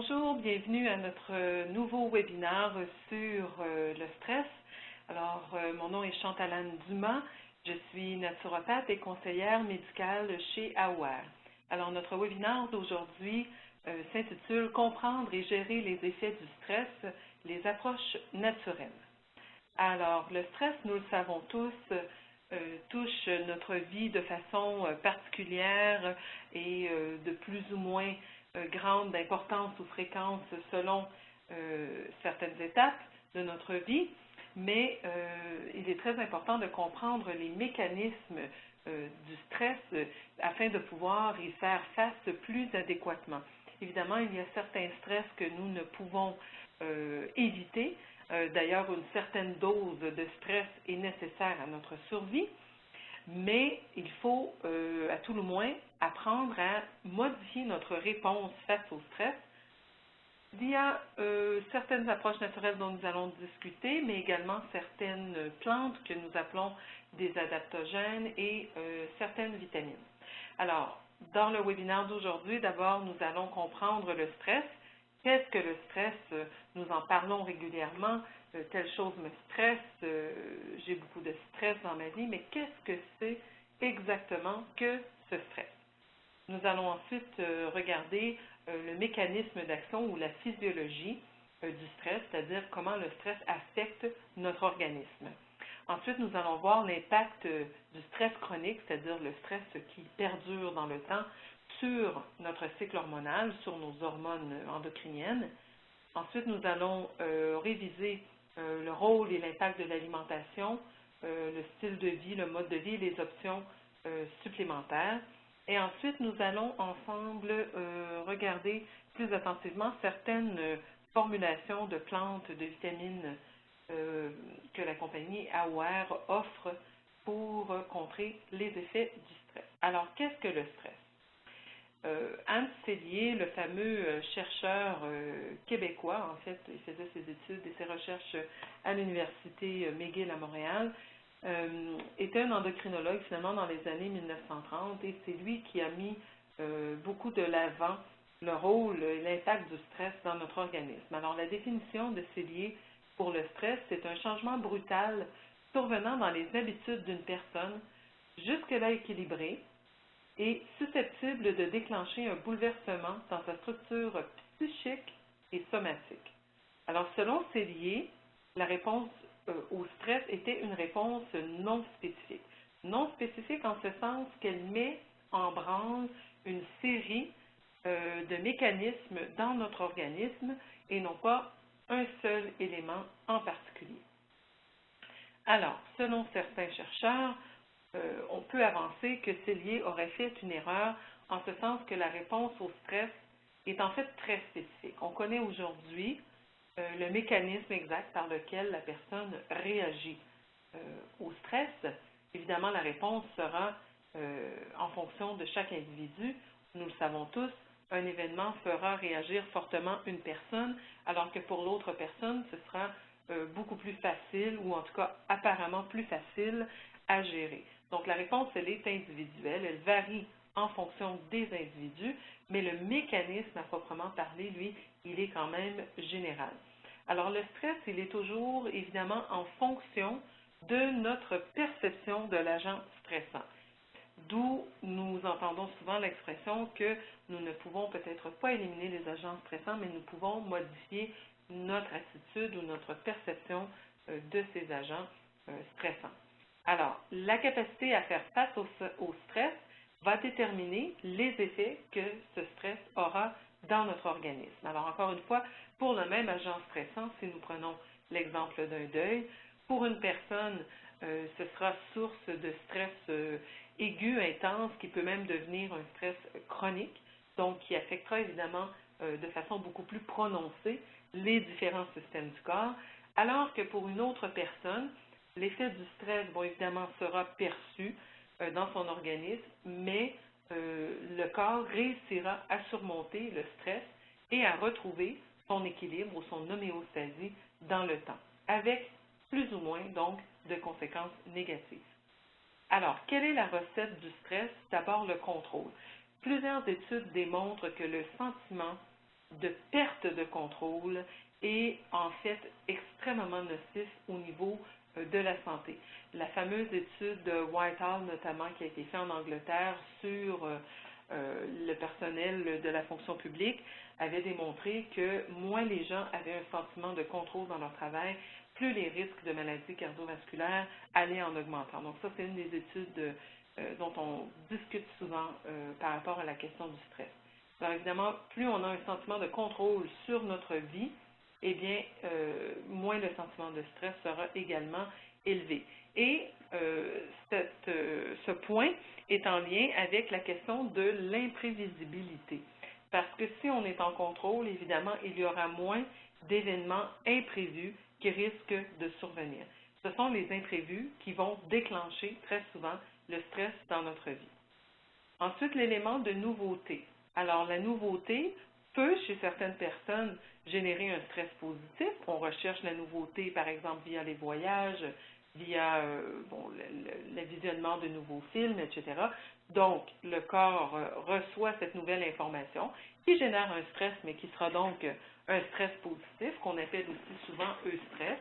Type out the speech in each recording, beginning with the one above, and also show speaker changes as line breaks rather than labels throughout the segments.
Bonjour, bienvenue à notre nouveau webinaire sur le stress. Alors, mon nom est Chantal-Anne Dumas, je suis naturopathe et conseillère médicale chez AOR. Alors, notre webinaire d'aujourd'hui s'intitule « Comprendre et gérer les effets du stress, les approches naturelles ». Alors, le stress, nous le savons tous, touche notre vie de façon particulière et de plus ou moins grande d'importance ou fréquence selon certaines étapes de notre vie, mais il est très important de comprendre les mécanismes du stress afin de pouvoir y faire face plus adéquatement. Évidemment, il y a certains stress que nous ne pouvons éviter. D'ailleurs, une certaine dose de stress est nécessaire à notre survie, mais il faut, à tout le moins, apprendre à modifier notre réponse face au stress via certaines approches naturelles dont nous allons discuter, mais également certaines plantes que nous appelons des adaptogènes et certaines vitamines. Alors, dans le webinaire d'aujourd'hui, d'abord, nous allons comprendre le stress. Qu'est-ce que le stress? Nous en parlons régulièrement. Telle chose me stresse, j'ai beaucoup de stress dans ma vie, mais qu'est-ce que c'est exactement que ce stress? Nous allons ensuite regarder le mécanisme d'action ou la physiologie du stress, c'est-à-dire comment le stress affecte notre organisme. Ensuite, nous allons voir l'impact du stress chronique, c'est-à-dire le stress qui perdure dans le temps, sur notre cycle hormonal, sur nos hormones endocriniennes. Ensuite, nous allons réviser le rôle et l'impact de l'alimentation, le style de vie, le mode de vie et les options supplémentaires. Et ensuite, nous allons ensemble regarder plus attentivement certaines formulations de plantes, de vitamines que la compagnie AOR offre pour contrer les effets du stress. Alors, qu'est-ce que le stress? Hans Selye, le fameux chercheur québécois, en fait, il faisait ses études et ses recherches à l'université McGill à Montréal, était un endocrinologue finalement dans les années 1930 et c'est lui qui a mis beaucoup de l'avant le rôle et l'impact du stress dans notre organisme. Alors la définition de Selye pour le stress, c'est un changement brutal survenant dans les habitudes d'une personne jusque-là équilibrée et susceptible de déclencher un bouleversement dans sa structure psychique et somatique. Alors, selon Selye, la réponse au stress était une réponse non spécifique. Non spécifique en ce sens qu'elle met en branle une série de mécanismes dans notre organisme et non pas un seul élément en particulier. Alors, selon certains chercheurs, on peut avancer que Selye aurait fait une erreur en ce sens que la réponse au stress est en fait très spécifique. On connaît aujourd'hui le mécanisme exact par lequel la personne réagit au stress. Évidemment, la réponse sera en fonction de chaque individu. Nous le savons tous, un événement fera réagir fortement une personne, alors que pour l'autre personne, ce sera beaucoup plus facile, ou en tout cas apparemment plus facile à gérer. Donc la réponse, elle est individuelle, elle varie en fonction des individus, mais le mécanisme à proprement parler, lui, il est quand même général. Alors le stress, il est toujours évidemment en fonction de notre perception de l'agent stressant. D'où nous entendons souvent l'expression que nous ne pouvons peut-être pas éliminer les agents stressants, mais nous pouvons modifier notre attitude ou notre perception de ces agents stressants. Alors, la capacité à faire face au stress va déterminer les effets que ce stress aura dans notre organisme. Alors, encore une fois, pour le même agent stressant, si nous prenons l'exemple d'un deuil, pour une personne, ce sera source de stress aigu, intense, qui peut même devenir un stress chronique, donc qui affectera évidemment de façon beaucoup plus prononcée les différents systèmes du corps, alors que pour une autre personne, l'effet du stress, bon, évidemment, sera perçu dans son organisme, mais le corps réussira à surmonter le stress et à retrouver son équilibre ou son homéostasie dans le temps, avec plus ou moins, donc, de conséquences négatives. Alors, quelle est la recette du stress? D'abord, le contrôle. Plusieurs études démontrent que le sentiment de perte de contrôle est en fait extrêmement nocif au niveau de la santé. La fameuse étude de Whitehall, notamment, qui a été faite en Angleterre sur le personnel de la fonction publique, avait démontré que moins les gens avaient un sentiment de contrôle dans leur travail, plus les risques de maladies cardiovasculaires allaient en augmentant. Donc ça, c'est une des études dont on discute souvent par rapport à la question du stress. Alors évidemment, plus on a un sentiment de contrôle sur notre vie, eh bien, moins le sentiment de stress sera également élevé. Et ce point est en lien avec la question de l'imprévisibilité. Parce que si on est en contrôle, évidemment, il y aura moins d'événements imprévus qui risquent de survenir. Ce sont les imprévus qui vont déclencher très souvent le stress dans notre vie. Ensuite, l'élément de nouveauté. Alors, la nouveauté peut, chez certaines personnes, générer un stress positif. On recherche la nouveauté, par exemple, via les voyages, via le visionnement de nouveaux films, etc. Donc, le corps reçoit cette nouvelle information qui génère un stress, mais qui sera donc un stress positif, qu'on appelle aussi souvent eustress.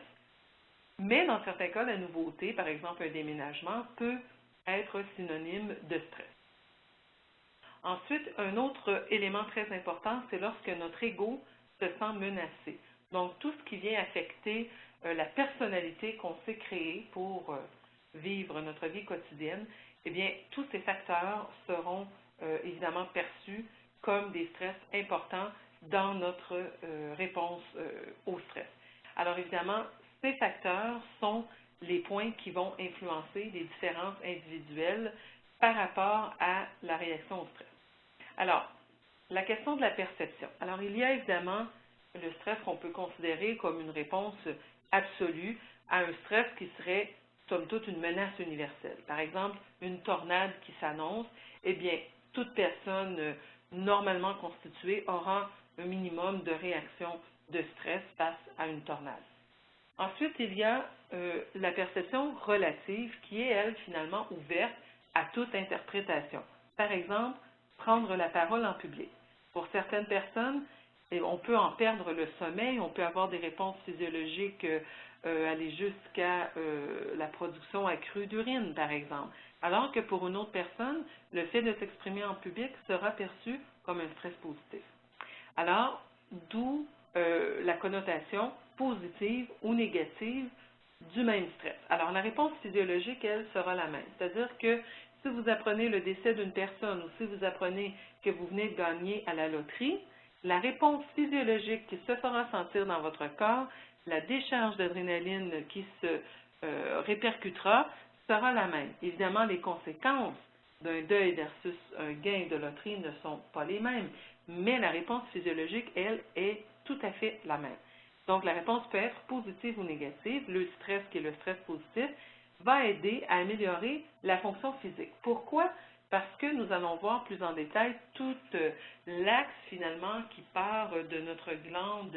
Mais dans certains cas, la nouveauté, par exemple un déménagement, peut être synonyme de stress. Ensuite, un autre élément très important, c'est lorsque notre ego se sent menacé. Donc, tout ce qui vient affecter la personnalité qu'on s'est créée pour vivre notre vie quotidienne, eh bien, tous ces facteurs seront évidemment perçus comme des stress importants dans notre réponse au stress. Alors, évidemment, ces facteurs sont les points qui vont influencer les différences individuelles par rapport à la réaction au stress. Alors, la question de la perception. Alors, il y a évidemment le stress qu'on peut considérer comme une réponse absolue à un stress qui serait, somme toute, une menace universelle. Par exemple, une tornade qui s'annonce, eh bien, toute personne normalement constituée aura un minimum de réaction de stress face à une tornade. Ensuite, il y a la perception relative qui est, elle, finalement ouverte à toute interprétation. Par exemple, prendre la parole en public. Pour certaines personnes, on peut en perdre le sommeil, on peut avoir des réponses physiologiques aller jusqu'à la production accrue d'urine, par exemple. Alors que pour une autre personne, le fait de s'exprimer en public sera perçu comme un stress positif. Alors, d'où la connotation positive ou négative du même stress. Alors, la réponse physiologique, elle, sera la même. C'est-à-dire que si vous apprenez le décès d'une personne ou si vous apprenez que vous venez de gagner à la loterie, la réponse physiologique qui se fera sentir dans votre corps, la décharge d'adrénaline qui se répercutera, sera la même. Évidemment, les conséquences d'un deuil versus un gain de loterie ne sont pas les mêmes, mais la réponse physiologique, elle, est tout à fait la même. Donc, la réponse peut être positive ou négative. Le stress, qui est le stress positif, va aider à améliorer la fonction physique. Pourquoi? Parce que nous allons voir plus en détail tout l'axe, finalement, qui part de notre glande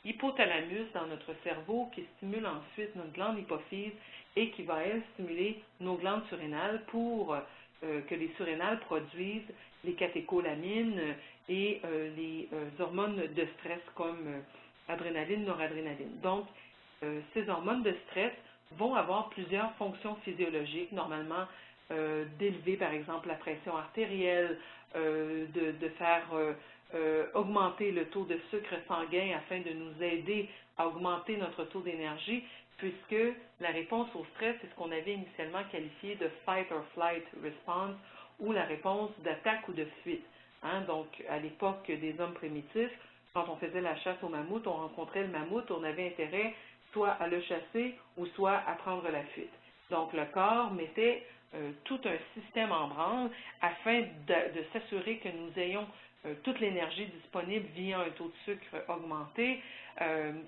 hypothalamus dans notre cerveau, qui stimule ensuite notre glande hypophyse et qui va, elle, stimuler nos glandes surrénales pour que les surrénales produisent les catécholamines et les hormones de stress comme adrénaline, noradrénaline. Donc, ces hormones de stress vont avoir plusieurs fonctions physiologiques, normalement d'élever par exemple la pression artérielle, de faire augmenter le taux de sucre sanguin afin de nous aider à augmenter notre taux d'énergie, puisque la réponse au stress, c'est ce qu'on avait initialement qualifié de fight or flight response, ou la réponse d'attaque ou de fuite. Donc, à l'époque des hommes primitifs, quand on faisait la chasse au mammouth, on rencontrait le mammouth, on avait intérêt soit à le chasser ou soit à prendre la fuite. Donc, le corps mettait tout un système en branle afin de s'assurer que nous ayons toute l'énergie disponible via un taux de sucre augmenté,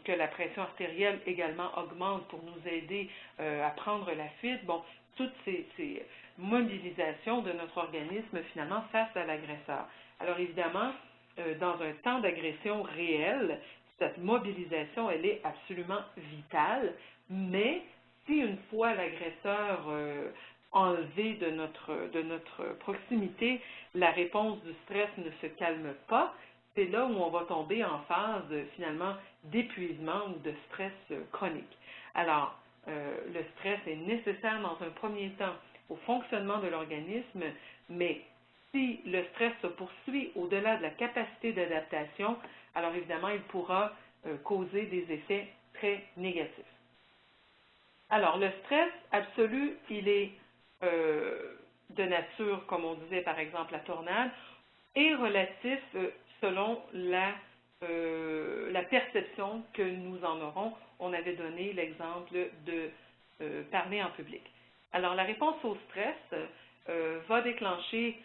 que la pression artérielle également augmente pour nous aider à prendre la fuite. Bon, toutes ces mobilisations de notre organisme finalement face à l'agresseur. Alors évidemment, dans un temps d'agression réel, cette mobilisation, elle est absolument vitale, mais si une fois l'agresseur enlevé de notre proximité, la réponse du stress ne se calme pas, c'est là où on va tomber en phase finalement d'épuisement ou de stress chronique. Alors, le stress est nécessaire dans un premier temps au fonctionnement de l'organisme, mais si le stress se poursuit au-delà de la capacité d'adaptation, alors évidemment, il pourra causer des effets très négatifs. Alors, le stress absolu, il est de nature, comme on disait par exemple la tornade, et relatif selon la perception que nous en aurons. On avait donné l'exemple de parler en public. Alors, la réponse au stress va déclencher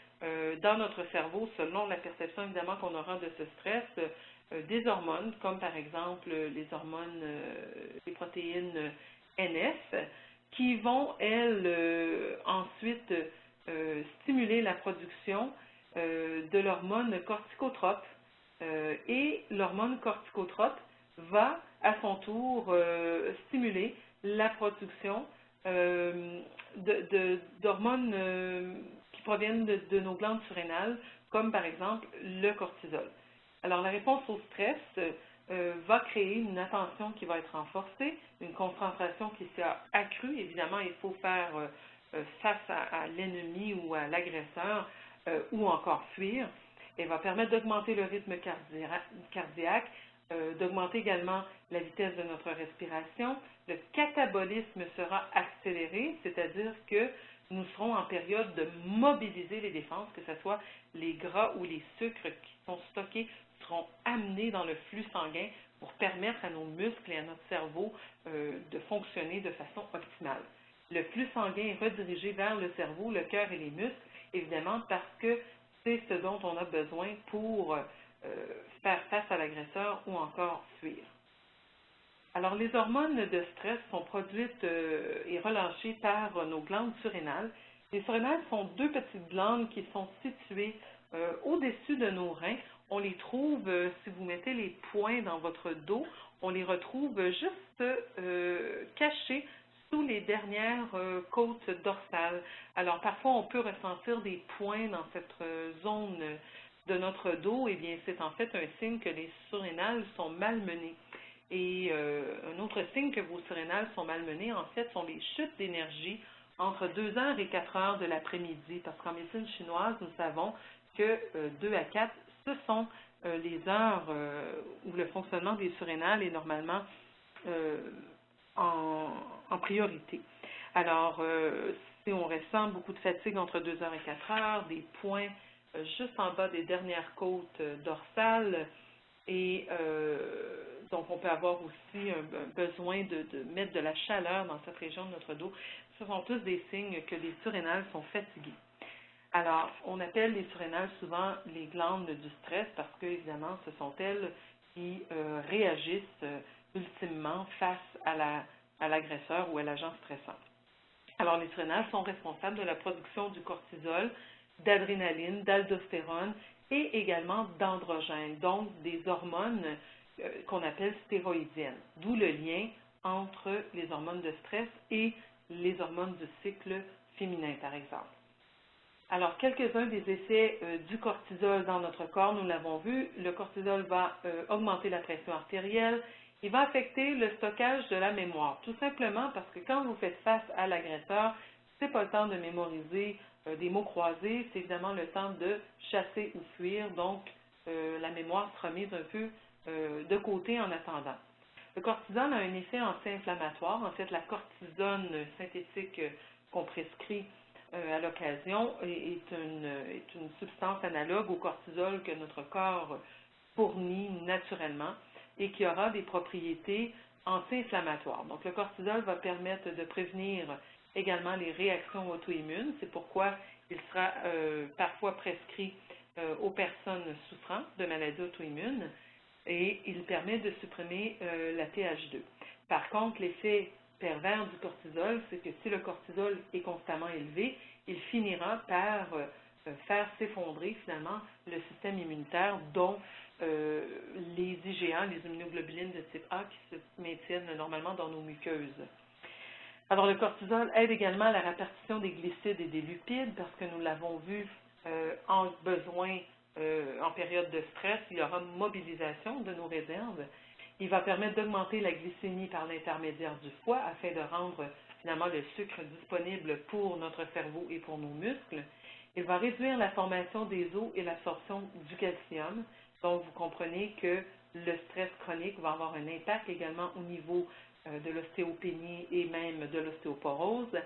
dans notre cerveau, selon la perception évidemment qu'on aura de ce stress, des hormones, comme par exemple les hormones, les protéines NF, qui vont, elles, ensuite stimuler la production de l'hormone corticotrope. Et l'hormone corticotrope va, à son tour, stimuler la production d'hormones qui proviennent de nos glandes surrénales, comme par exemple le cortisol. Alors, la réponse au stress va créer une attention qui va être renforcée, une concentration qui sera accrue. Évidemment, il faut faire face à l'ennemi ou à l'agresseur ou encore fuir. Elle va permettre d'augmenter le rythme cardiaque, d'augmenter également la vitesse de notre respiration. Le catabolisme sera accéléré, c'est-à-dire que nous serons en période de mobiliser les défenses, que ce soit les gras ou les sucres qui sont stockés seront amenés dans le flux sanguin pour permettre à nos muscles et à notre cerveau de fonctionner de façon optimale. Le flux sanguin est redirigé vers le cerveau, le cœur et les muscles, évidemment parce que c'est ce dont on a besoin pour faire face à l'agresseur ou encore fuir. Alors, les hormones de stress sont produites et relâchées par nos glandes surrénales. Les surrénales sont deux petites glandes qui sont situées au-dessus de nos reins. On les trouve, si vous mettez les poings dans votre dos, on les retrouve juste cachés sous les dernières côtes dorsales. Alors, parfois, on peut ressentir des points dans cette zone de notre dos. Eh bien, c'est en fait un signe que les surrénales sont malmenées. Et un autre signe que vos surrénales sont malmenées, en fait, sont les chutes d'énergie entre 2h et 4h de l'après-midi. Parce qu'en médecine chinoise, nous savons que 2 à 4, ce sont les heures où le fonctionnement des surrénales est normalement en priorité. Alors, si on ressent beaucoup de fatigue entre 2h et 4h, des points juste en bas des dernières côtes dorsales, et donc on peut avoir aussi un besoin de mettre de la chaleur dans cette région de notre dos. Ce sont tous des signes que les surrénales sont fatiguées. Alors, on appelle les surrénales souvent les glandes du stress parce que, évidemment, ce sont elles qui réagissent ultimement face à l'agresseur ou à l'agent stressant. Alors, les surrénales sont responsables de la production du cortisol, d'adrénaline, d'aldostérone et également d'androgène, donc des hormones qu'on appelle stéroïdiennes, d'où le lien entre les hormones de stress et les hormones du cycle féminin, par exemple. Alors, quelques-uns des effets du cortisol dans notre corps, nous l'avons vu, le cortisol va augmenter la pression artérielle, il va affecter le stockage de la mémoire, tout simplement parce que quand vous faites face à l'agresseur, ce n'est pas le temps de mémoriser des mots croisés, c'est évidemment le temps de chasser ou fuir, donc la mémoire sera mise un peu de côté en attendant. Le cortisol a un effet anti-inflammatoire, en fait la cortisone synthétique qu'on prescrit à l'occasion est une substance analogue au cortisol que notre corps fournit naturellement et qui aura des propriétés anti-inflammatoires. Donc, le cortisol va permettre de prévenir également les réactions auto-immunes. C'est pourquoi il sera parfois prescrit aux personnes souffrant de maladies auto-immunes et il permet de supprimer la TH2. Par contre, l'effet pervers du cortisol, c'est que si le cortisol est constamment élevé, il finira par faire s'effondrer finalement le système immunitaire, dont les IgA, les immunoglobulines de type A, qui se maintiennent normalement dans nos muqueuses. Alors, le cortisol aide également à la répartition des glucides et des lipides, parce que nous l'avons vu, en besoin en période de stress, il y aura mobilisation de nos réserves. Il va permettre d'augmenter la glycémie par l'intermédiaire du foie afin de rendre finalement le sucre disponible pour notre cerveau et pour nos muscles. Il va réduire la formation des os et l'absorption du calcium. Donc, vous comprenez que le stress chronique va avoir un impact également au niveau de l'ostéopénie et même de l'ostéoporose.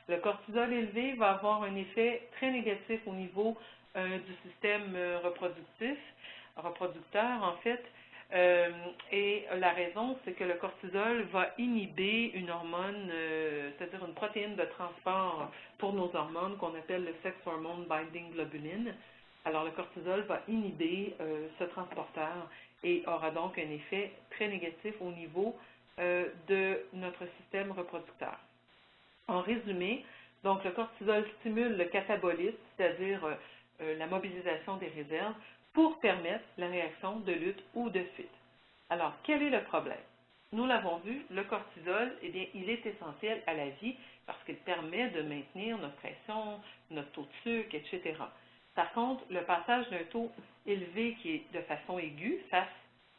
Le cortisol élevé va avoir un effet très négatif au niveau du système reproducteur en fait. Et la raison, c'est que le cortisol va inhiber une hormone, c'est-à-dire une protéine de transport pour nos hormones qu'on appelle le sex hormone binding globulin. Alors, le cortisol va inhiber ce transporteur et aura donc un effet très négatif au niveau de notre système reproducteur. En résumé, donc le cortisol stimule le catabolisme, c'est-à-dire la mobilisation des réserves, pour permettre la réaction de lutte ou de fuite. Alors, quel est le problème? Nous l'avons vu, le cortisol, eh bien, il est essentiel à la vie parce qu'il permet de maintenir notre pression, notre taux de sucre, etc. Par contre, le passage d'un taux élevé qui est de façon aiguë face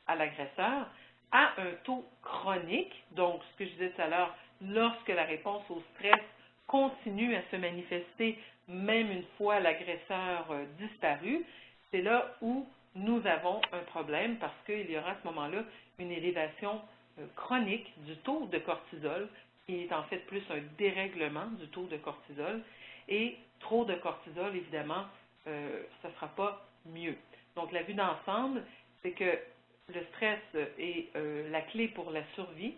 à l'agresseur à un taux chronique, donc ce que je disais tout à l'heure, lorsque la réponse au stress continue à se manifester même une fois l'agresseur disparu, c'est là où nous avons un problème parce qu'il y aura à ce moment-là une élévation chronique du taux de cortisol, qui est en fait plus un dérèglement du taux de cortisol, et trop de cortisol, évidemment, ce ne sera pas mieux. Donc, la vue d'ensemble, c'est que le stress est la clé pour la survie,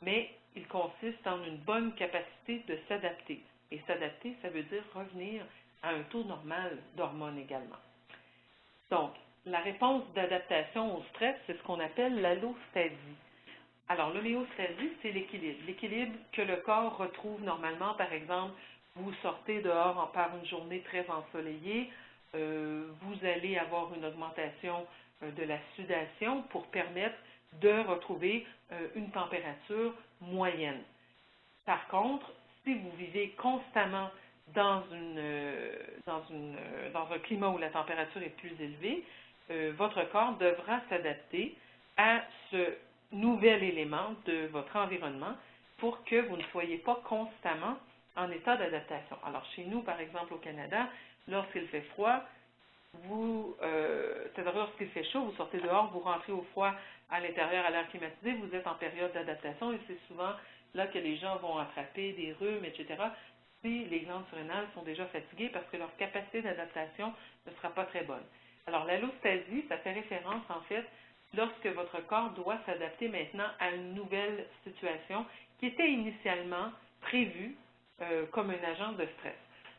mais il consiste en une bonne capacité de s'adapter. Et s'adapter, ça veut dire revenir à un taux normal d'hormones également. Donc, la réponse d'adaptation au stress, c'est ce qu'on appelle l'allostasie. Alors, l'homéostasie, c'est l'équilibre. L'équilibre que le corps retrouve normalement, par exemple, vous sortez dehors par une journée très ensoleillée, vous allez avoir une augmentation de la sudation pour permettre de retrouver une température moyenne. Par contre, si vous vivez constamment dans un climat où la température est plus élevée, votre corps devra s'adapter à ce nouvel élément de votre environnement pour que vous ne soyez pas constamment en état d'adaptation. Alors, chez nous, par exemple, au Canada, lorsqu'il fait froid, c'est-à-dire lorsqu'il fait chaud, vous sortez dehors, vous rentrez au froid à l'intérieur à l'air climatisé, vous êtes en période d'adaptation et c'est souvent là que les gens vont attraper des rhumes, etc., si les glandes surrénales sont déjà fatiguées parce que leur capacité d'adaptation ne sera pas très bonne. Alors, l'allostasie, ça fait référence, en fait, lorsque votre corps doit s'adapter maintenant à une nouvelle situation qui était initialement prévue comme un agent de stress.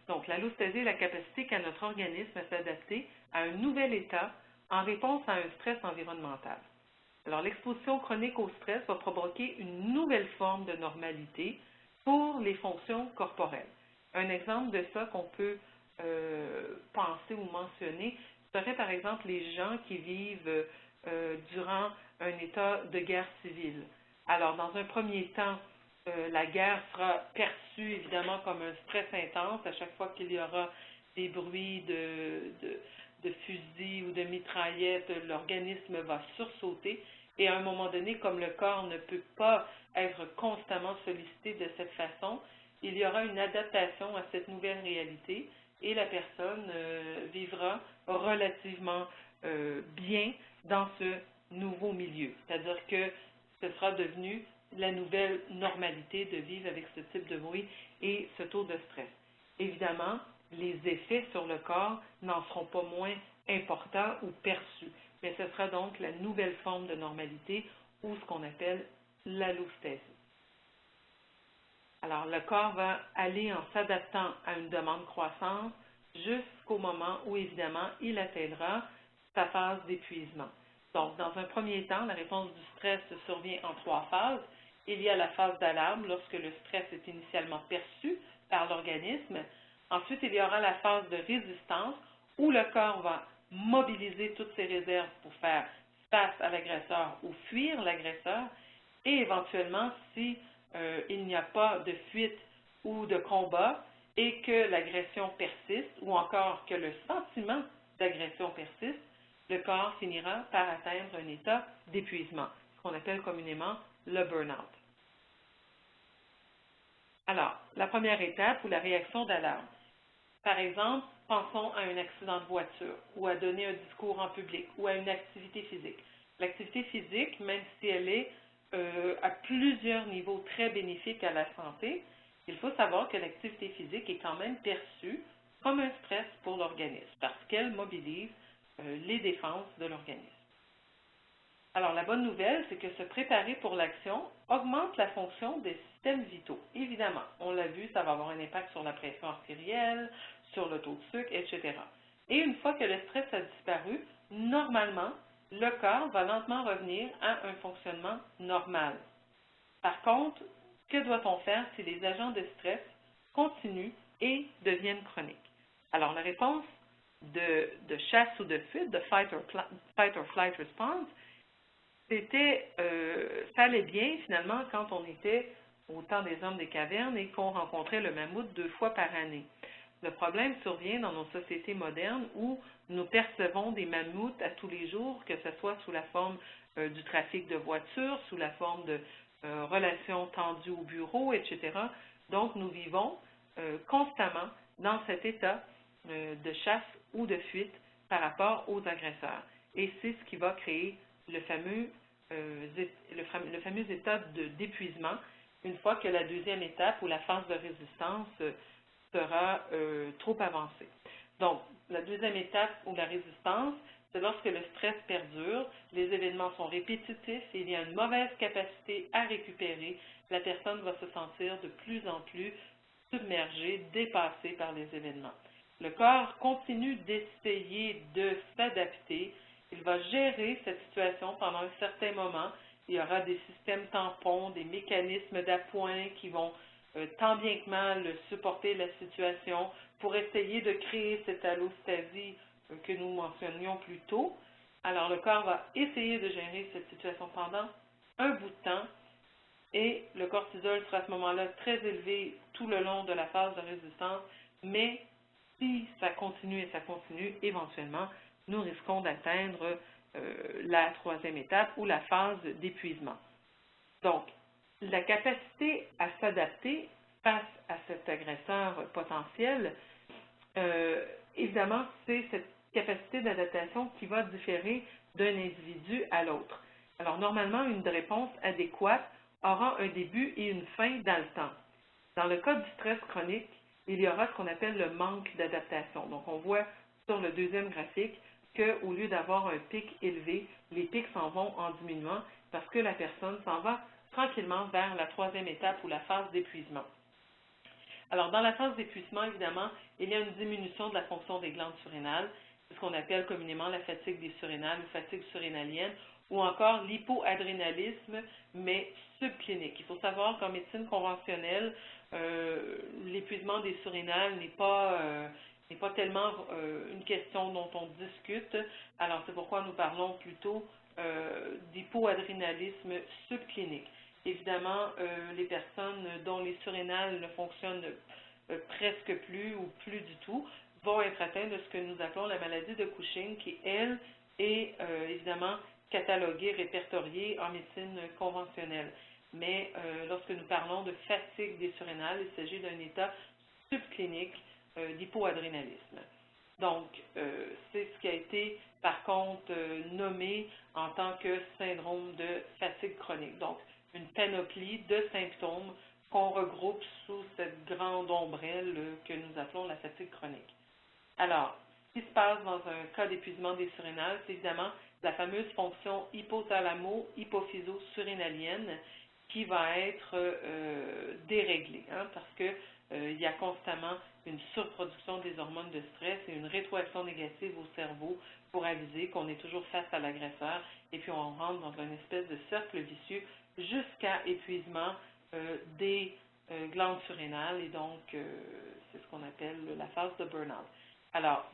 Donc, l'allostasie est la capacité qu'a notre organisme à s'adapter à un nouvel état en réponse à un stress environnemental. Alors, l'exposition chronique au stress va provoquer une nouvelle forme de normalité pour les fonctions corporelles. Un exemple de ça qu'on peut penser ou mentionner serait par exemple les gens qui vivent durant un état de guerre civile. Alors, dans un premier temps, la guerre sera perçue évidemment comme un stress intense à chaque fois qu'il y aura des bruits de fusils ou de mitraillettes, l'organisme va sursauter et à un moment donné, comme le corps ne peut pas être constamment sollicité de cette façon, il y aura une adaptation à cette nouvelle réalité et la personne vivra relativement bien dans ce nouveau milieu. C'est-à-dire que ce sera devenu la nouvelle normalité de vivre avec ce type de bruit et ce taux de stress. Évidemment, les effets sur le corps n'en seront pas moins importants ou perçus, mais ce sera donc la nouvelle forme de normalité ou ce qu'on appelle l'allostasie. Alors, le corps va aller en s'adaptant à une demande croissante jusqu'au moment où, évidemment, il atteindra sa phase d'épuisement. Donc, dans un premier temps, la réponse du stress survient en 3 phases. Il y a la phase d'alarme lorsque le stress est initialement perçu par l'organisme. Ensuite, il y aura la phase de résistance où le corps va mobiliser toutes ses réserves pour faire face à l'agresseur ou fuir l'agresseur. Et éventuellement, si il n'y a pas de fuite ou de combat et que l'agression persiste ou encore que le sentiment d'agression persiste, le corps finira par atteindre un état d'épuisement, ce qu'on appelle communément le burn-out. Alors, la première étape ou la réaction d'alarme. Par exemple, pensons à un accident de voiture ou à donner un discours en public ou à une activité physique. L'activité physique, même si elle est à plusieurs niveaux très bénéfique à la santé, il faut savoir que l'activité physique est quand même perçue comme un stress pour l'organisme parce qu'elle mobilise les défenses de l'organisme. Alors, la bonne nouvelle, c'est que se préparer pour l'action augmente la fonction des systèmes vitaux. Évidemment, on l'a vu, ça va avoir un impact sur la pression artérielle, sur le taux de sucre, etc. Et une fois que le stress a disparu, normalement, le corps va lentement revenir à un fonctionnement normal. Par contre, que doit-on faire si les agents de stress continuent et deviennent chroniques? Alors, la réponse de chasse ou de fuite, de fight or flight response, ça allait bien finalement quand on était au temps des hommes des cavernes et qu'on rencontrait le mammouth 2 fois par année. Le problème survient dans nos sociétés modernes où nous percevons des mammouths à tous les jours, que ce soit sous la forme du trafic de voitures, sous la forme de relations tendues au bureau, etc. Donc, nous vivons constamment dans cet état de chasse ou de fuite par rapport aux agresseurs. Et c'est ce qui va créer le fameux état d'épuisement une fois que la deuxième étape ou la phase de résistance sera trop avancée. Donc, la deuxième étape ou la résistance, c'est lorsque le stress perdure, les événements sont répétitifs et il y a une mauvaise capacité à récupérer, la personne va se sentir de plus en plus submergée, dépassée par les événements. Le corps continue d'essayer de s'adapter. Il va gérer cette situation pendant un certain moment. Il y aura des systèmes tampons, des mécanismes d'appoint qui vont tant bien que mal supporter la situation pour essayer de créer cette allostasie que nous mentionnions plus tôt. Alors, le corps va essayer de gérer cette situation pendant un bout de temps et le cortisol sera à ce moment-là très élevé tout le long de la phase de résistance, mais si ça continue et ça continue, éventuellement, nous risquons d'atteindre la troisième étape ou la phase d'épuisement. Donc, la capacité à s'adapter face à cet agresseur potentiel, évidemment, c'est cette capacité d'adaptation qui va différer d'un individu à l'autre. Alors, normalement, une réponse adéquate aura un début et une fin dans le temps. Dans le cas du stress chronique, il y aura ce qu'on appelle le manque d'adaptation. Donc, on voit sur le deuxième graphique qu'au lieu d'avoir un pic élevé, les pics s'en vont en diminuant parce que la personne s'en va tranquillement vers la troisième étape ou la phase d'épuisement. Alors, dans la phase d'épuisement, évidemment, il y a une diminution de la fonction des glandes surrénales, c'est ce qu'on appelle communément la fatigue des surrénales ou fatigue surrénalienne, ou encore l'hypoadrénalisme, mais subclinique. Il faut savoir qu'en médecine conventionnelle, l'épuisement des surrénales n'est pas tellement une question dont on discute. Alors, c'est pourquoi nous parlons plutôt d'hypoadrénalisme subclinique. Évidemment, les personnes dont les surrénales ne fonctionnent presque plus ou plus du tout vont être atteintes de ce que nous appelons la maladie de Cushing, qui, elle, est évidemment cataloguée, répertoriée en médecine conventionnelle. Mais lorsque nous parlons de fatigue des surrénales, il s'agit d'un état subclinique d'hypoadrénalisme. Donc, c'est ce qui a été, par contre, nommé en tant que syndrome de fatigue chronique. Donc, une panoplie de symptômes qu'on regroupe sous cette grande ombrelle que nous appelons la fatigue chronique. Alors, ce qui se passe dans un cas d'épuisement des surrénales, c'est évidemment la fameuse fonction hypothalamo-hypophyso-surrénalienne qui va être déréglée, parce que il y a constamment une surproduction des hormones de stress et une rétroaction négative au cerveau pour aviser qu'on est toujours face à l'agresseur et puis on rentre dans une espèce de cercle vicieux jusqu'à épuisement des glandes surrénales et donc c'est ce qu'on appelle la phase de burn-out. Alors,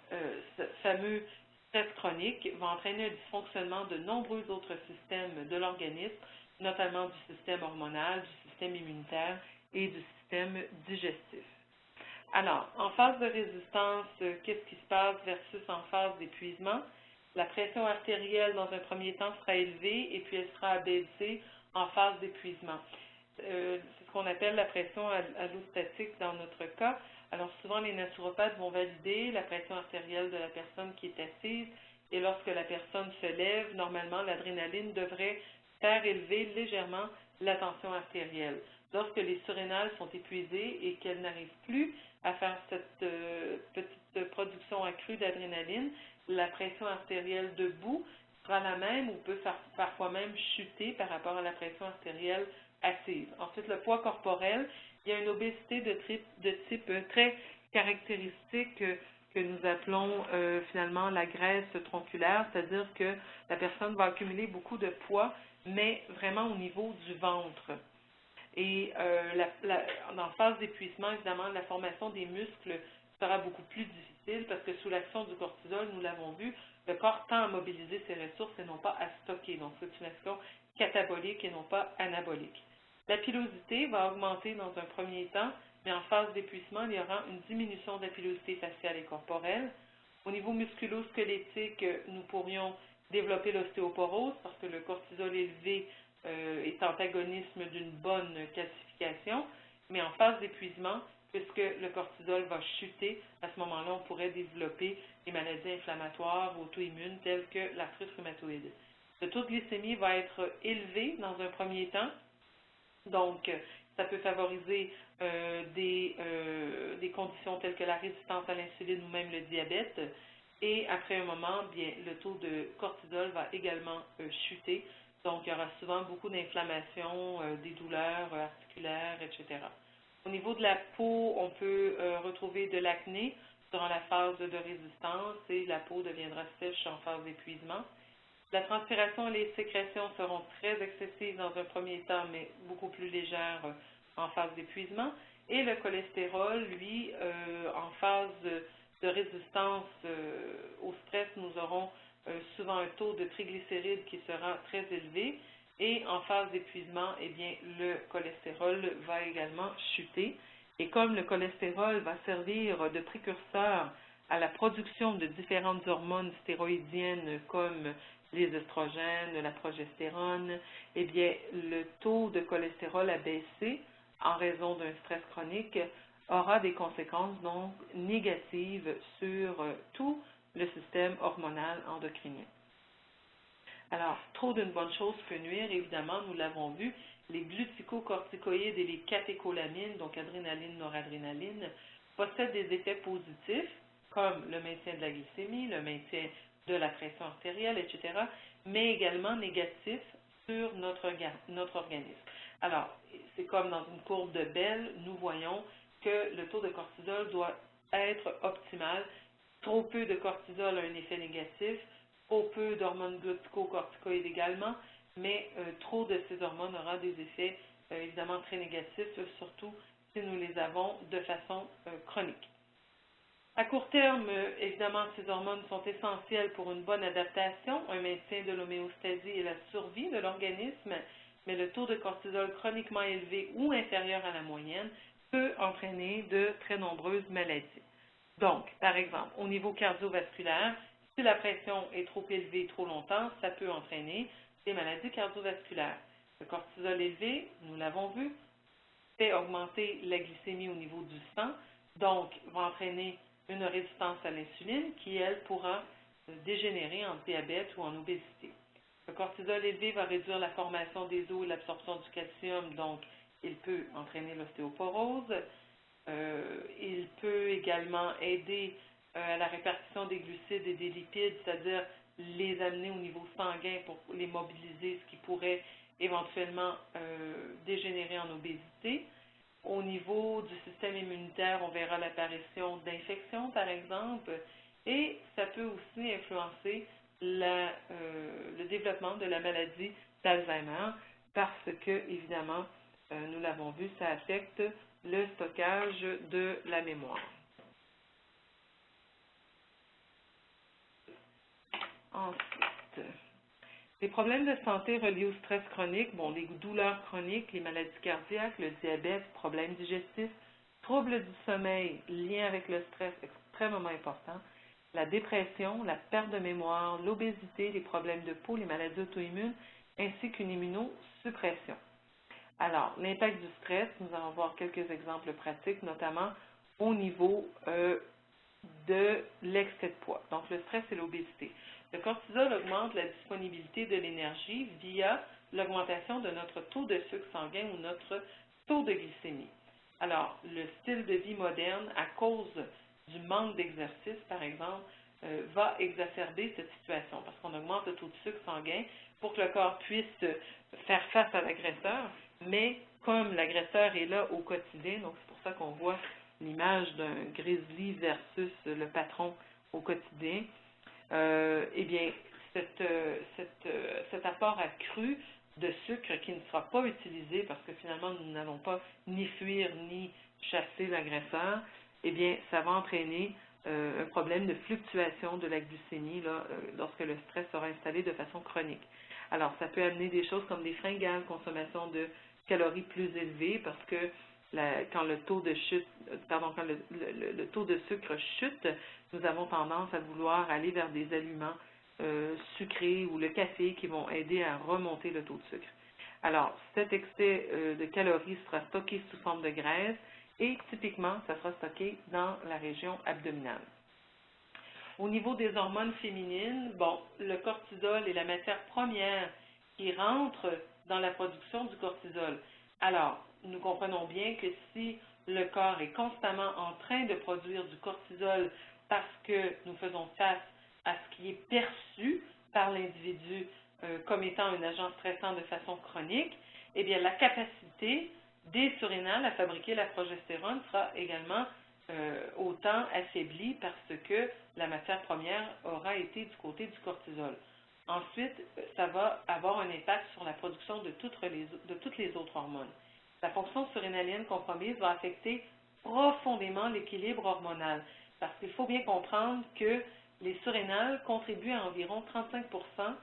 ce fameux stress chronique va entraîner un dysfonctionnement de nombreux autres systèmes de l'organisme, notamment du système hormonal, du système immunitaire et du système digestif. Alors, en phase de résistance, qu'est-ce qui se passe versus en phase d'épuisement? La pression artérielle, dans un premier temps, sera élevée et puis elle sera abaissée en phase d'épuisement. C'est ce qu'on appelle la pression allostatique dans notre cas. Alors, souvent, les naturopathes vont valider la pression artérielle de la personne qui est assise et lorsque la personne se lève, normalement, l'adrénaline devrait faire élever légèrement la tension artérielle. Lorsque les surrénales sont épuisées et qu'elles n'arrivent plus à faire cette petite production accrue d'adrénaline, la pression artérielle debout sera la même ou peut parfois même chuter par rapport à la pression artérielle assise. Ensuite, le poids corporel, il y a une obésité de type très caractéristique que nous appelons finalement la graisse tronculaire, c'est-à-dire que la personne va accumuler beaucoup de poids, mais vraiment au niveau du ventre. Et en phase d'épuisement, évidemment, la formation des muscles sera beaucoup plus difficile parce que sous l'action du cortisol, nous l'avons vu, le corps tend à mobiliser ses ressources et non pas à stocker. Donc, c'est une action catabolique et non pas anabolique. La pilosité va augmenter dans un premier temps, mais en phase d'épuisement, il y aura une diminution de la pilosité faciale et corporelle. Au niveau musculo-squelettique, nous pourrions développer l'ostéoporose parce que le cortisol élevé est antagonisme d'une bonne calcification, mais en phase d'épuisement, puisque le cortisol va chuter, à ce moment-là, on pourrait développer des maladies inflammatoires auto-immunes telles que l'arthrite rhumatoïde. Le taux de glycémie va être élevé dans un premier temps, donc ça peut favoriser des conditions telles que la résistance à l'insuline ou même le diabète. Et après un moment, bien, le taux de cortisol va également chuter. Donc, il y aura souvent beaucoup d'inflammation, des douleurs articulaires, etc. Au niveau de la peau, on peut retrouver de l'acné durant la phase de résistance et la peau deviendra sèche en phase d'épuisement. La transpiration et les sécrétions seront très excessives dans un premier temps, mais beaucoup plus légères en phase d'épuisement. Et le cholestérol, lui, en phase de résistance au stress, nous aurons souvent un taux de triglycérides qui sera très élevé. Et en phase d'épuisement, eh bien, le cholestérol va également chuter. Et comme le cholestérol va servir de précurseur à la production de différentes hormones stéroïdiennes comme les œstrogènes, la progestérone, eh bien, le taux de cholestérol abaissé en raison d'un stress chronique aura des conséquences donc négatives sur tout le système hormonal endocrinien. Alors, trop d'une bonne chose peut nuire, évidemment, nous l'avons vu, les glucocorticoïdes et les catécholamines, donc adrénaline, noradrénaline, possèdent des effets positifs, comme le maintien de la glycémie, le maintien de la pression artérielle, etc., mais également négatifs sur notre organisme. Alors, c'est comme dans une courbe de Bell, nous voyons que le taux de cortisol doit être optimal. Trop peu de cortisol a un effet négatif, trop peu d'hormones glucocorticoïdes également, mais trop de ces hormones aura des effets évidemment très négatifs, surtout si nous les avons de façon chronique. À court terme, évidemment, ces hormones sont essentielles pour une bonne adaptation, un maintien de l'homéostasie et la survie de l'organisme, mais le taux de cortisol chroniquement élevé ou inférieur à la moyenne peut entraîner de très nombreuses maladies. Donc, par exemple, au niveau cardiovasculaire, si la pression est trop élevée trop longtemps, ça peut entraîner des maladies cardiovasculaires. Le cortisol élevé, nous l'avons vu, fait augmenter la glycémie au niveau du sang, donc va entraîner une résistance à l'insuline qui, elle, pourra dégénérer en diabète ou en obésité. Le cortisol élevé va réduire la formation des os et l'absorption du calcium, donc il peut entraîner l'ostéoporose. Il peut également aider à la répartition des glucides et des lipides, c'est-à-dire les amener au niveau sanguin pour les mobiliser, ce qui pourrait éventuellement dégénérer en obésité. Au niveau du système immunitaire, on verra l'apparition d'infections, par exemple, et ça peut aussi influencer le développement de la maladie d'Alzheimer parce que, évidemment, nous l'avons vu, ça affecte le stockage de la mémoire. Ensuite, les problèmes de santé reliés au stress chronique, bon, les douleurs chroniques, les maladies cardiaques, le diabète, problèmes digestifs, troubles du sommeil, lien avec le stress, extrêmement important, la dépression, la perte de mémoire, l'obésité, les problèmes de peau, les maladies auto-immunes, ainsi qu'une immunosuppression. Alors, l'impact du stress, nous allons voir quelques exemples pratiques, notamment au niveau de l'excès de poids. Donc, le stress et l'obésité. Le cortisol augmente la disponibilité de l'énergie via l'augmentation de notre taux de sucre sanguin ou notre taux de glycémie. Alors, le style de vie moderne, à cause du manque d'exercice, par exemple, va exacerber cette situation parce qu'on augmente le taux de sucre sanguin pour que le corps puisse faire face à l'agresseur, mais comme l'agresseur est là au quotidien, donc c'est pour ça qu'on voit l'image d'un grizzly versus le patron au quotidien, eh bien, cet apport accru de sucre qui ne sera pas utilisé parce que finalement nous n'allons pas ni fuir ni chasser l'agresseur, eh bien, ça va entraîner un problème de fluctuation de la glycémie lorsque le stress sera installé de façon chronique. Alors, ça peut amener des choses comme des fringales, consommation de calories plus élevées parce que quand le taux de chute, quand le taux de sucre chute, nous avons tendance à vouloir aller vers des aliments sucrés ou le café qui vont aider à remonter le taux de sucre. Alors, cet excès de calories sera stocké sous forme de graisse et typiquement, ça sera stocké dans la région abdominale. Au niveau des hormones féminines, bon, le cortisol est la matière première qui rentre dans la production du cortisol. Alors, nous comprenons bien que si le corps est constamment en train de produire du cortisol parce que nous faisons face à ce qui est perçu par l'individu comme étant un agent stressant de façon chronique, eh bien, la capacité des surrénales à fabriquer la progestérone sera également autant affaiblie parce que la matière première aura été du côté du cortisol. Ensuite, ça va avoir un impact sur la production de toutes les autres hormones. La fonction surrénalienne compromise va affecter profondément l'équilibre hormonal parce qu'il faut bien comprendre que les surrénales contribuent à environ 35%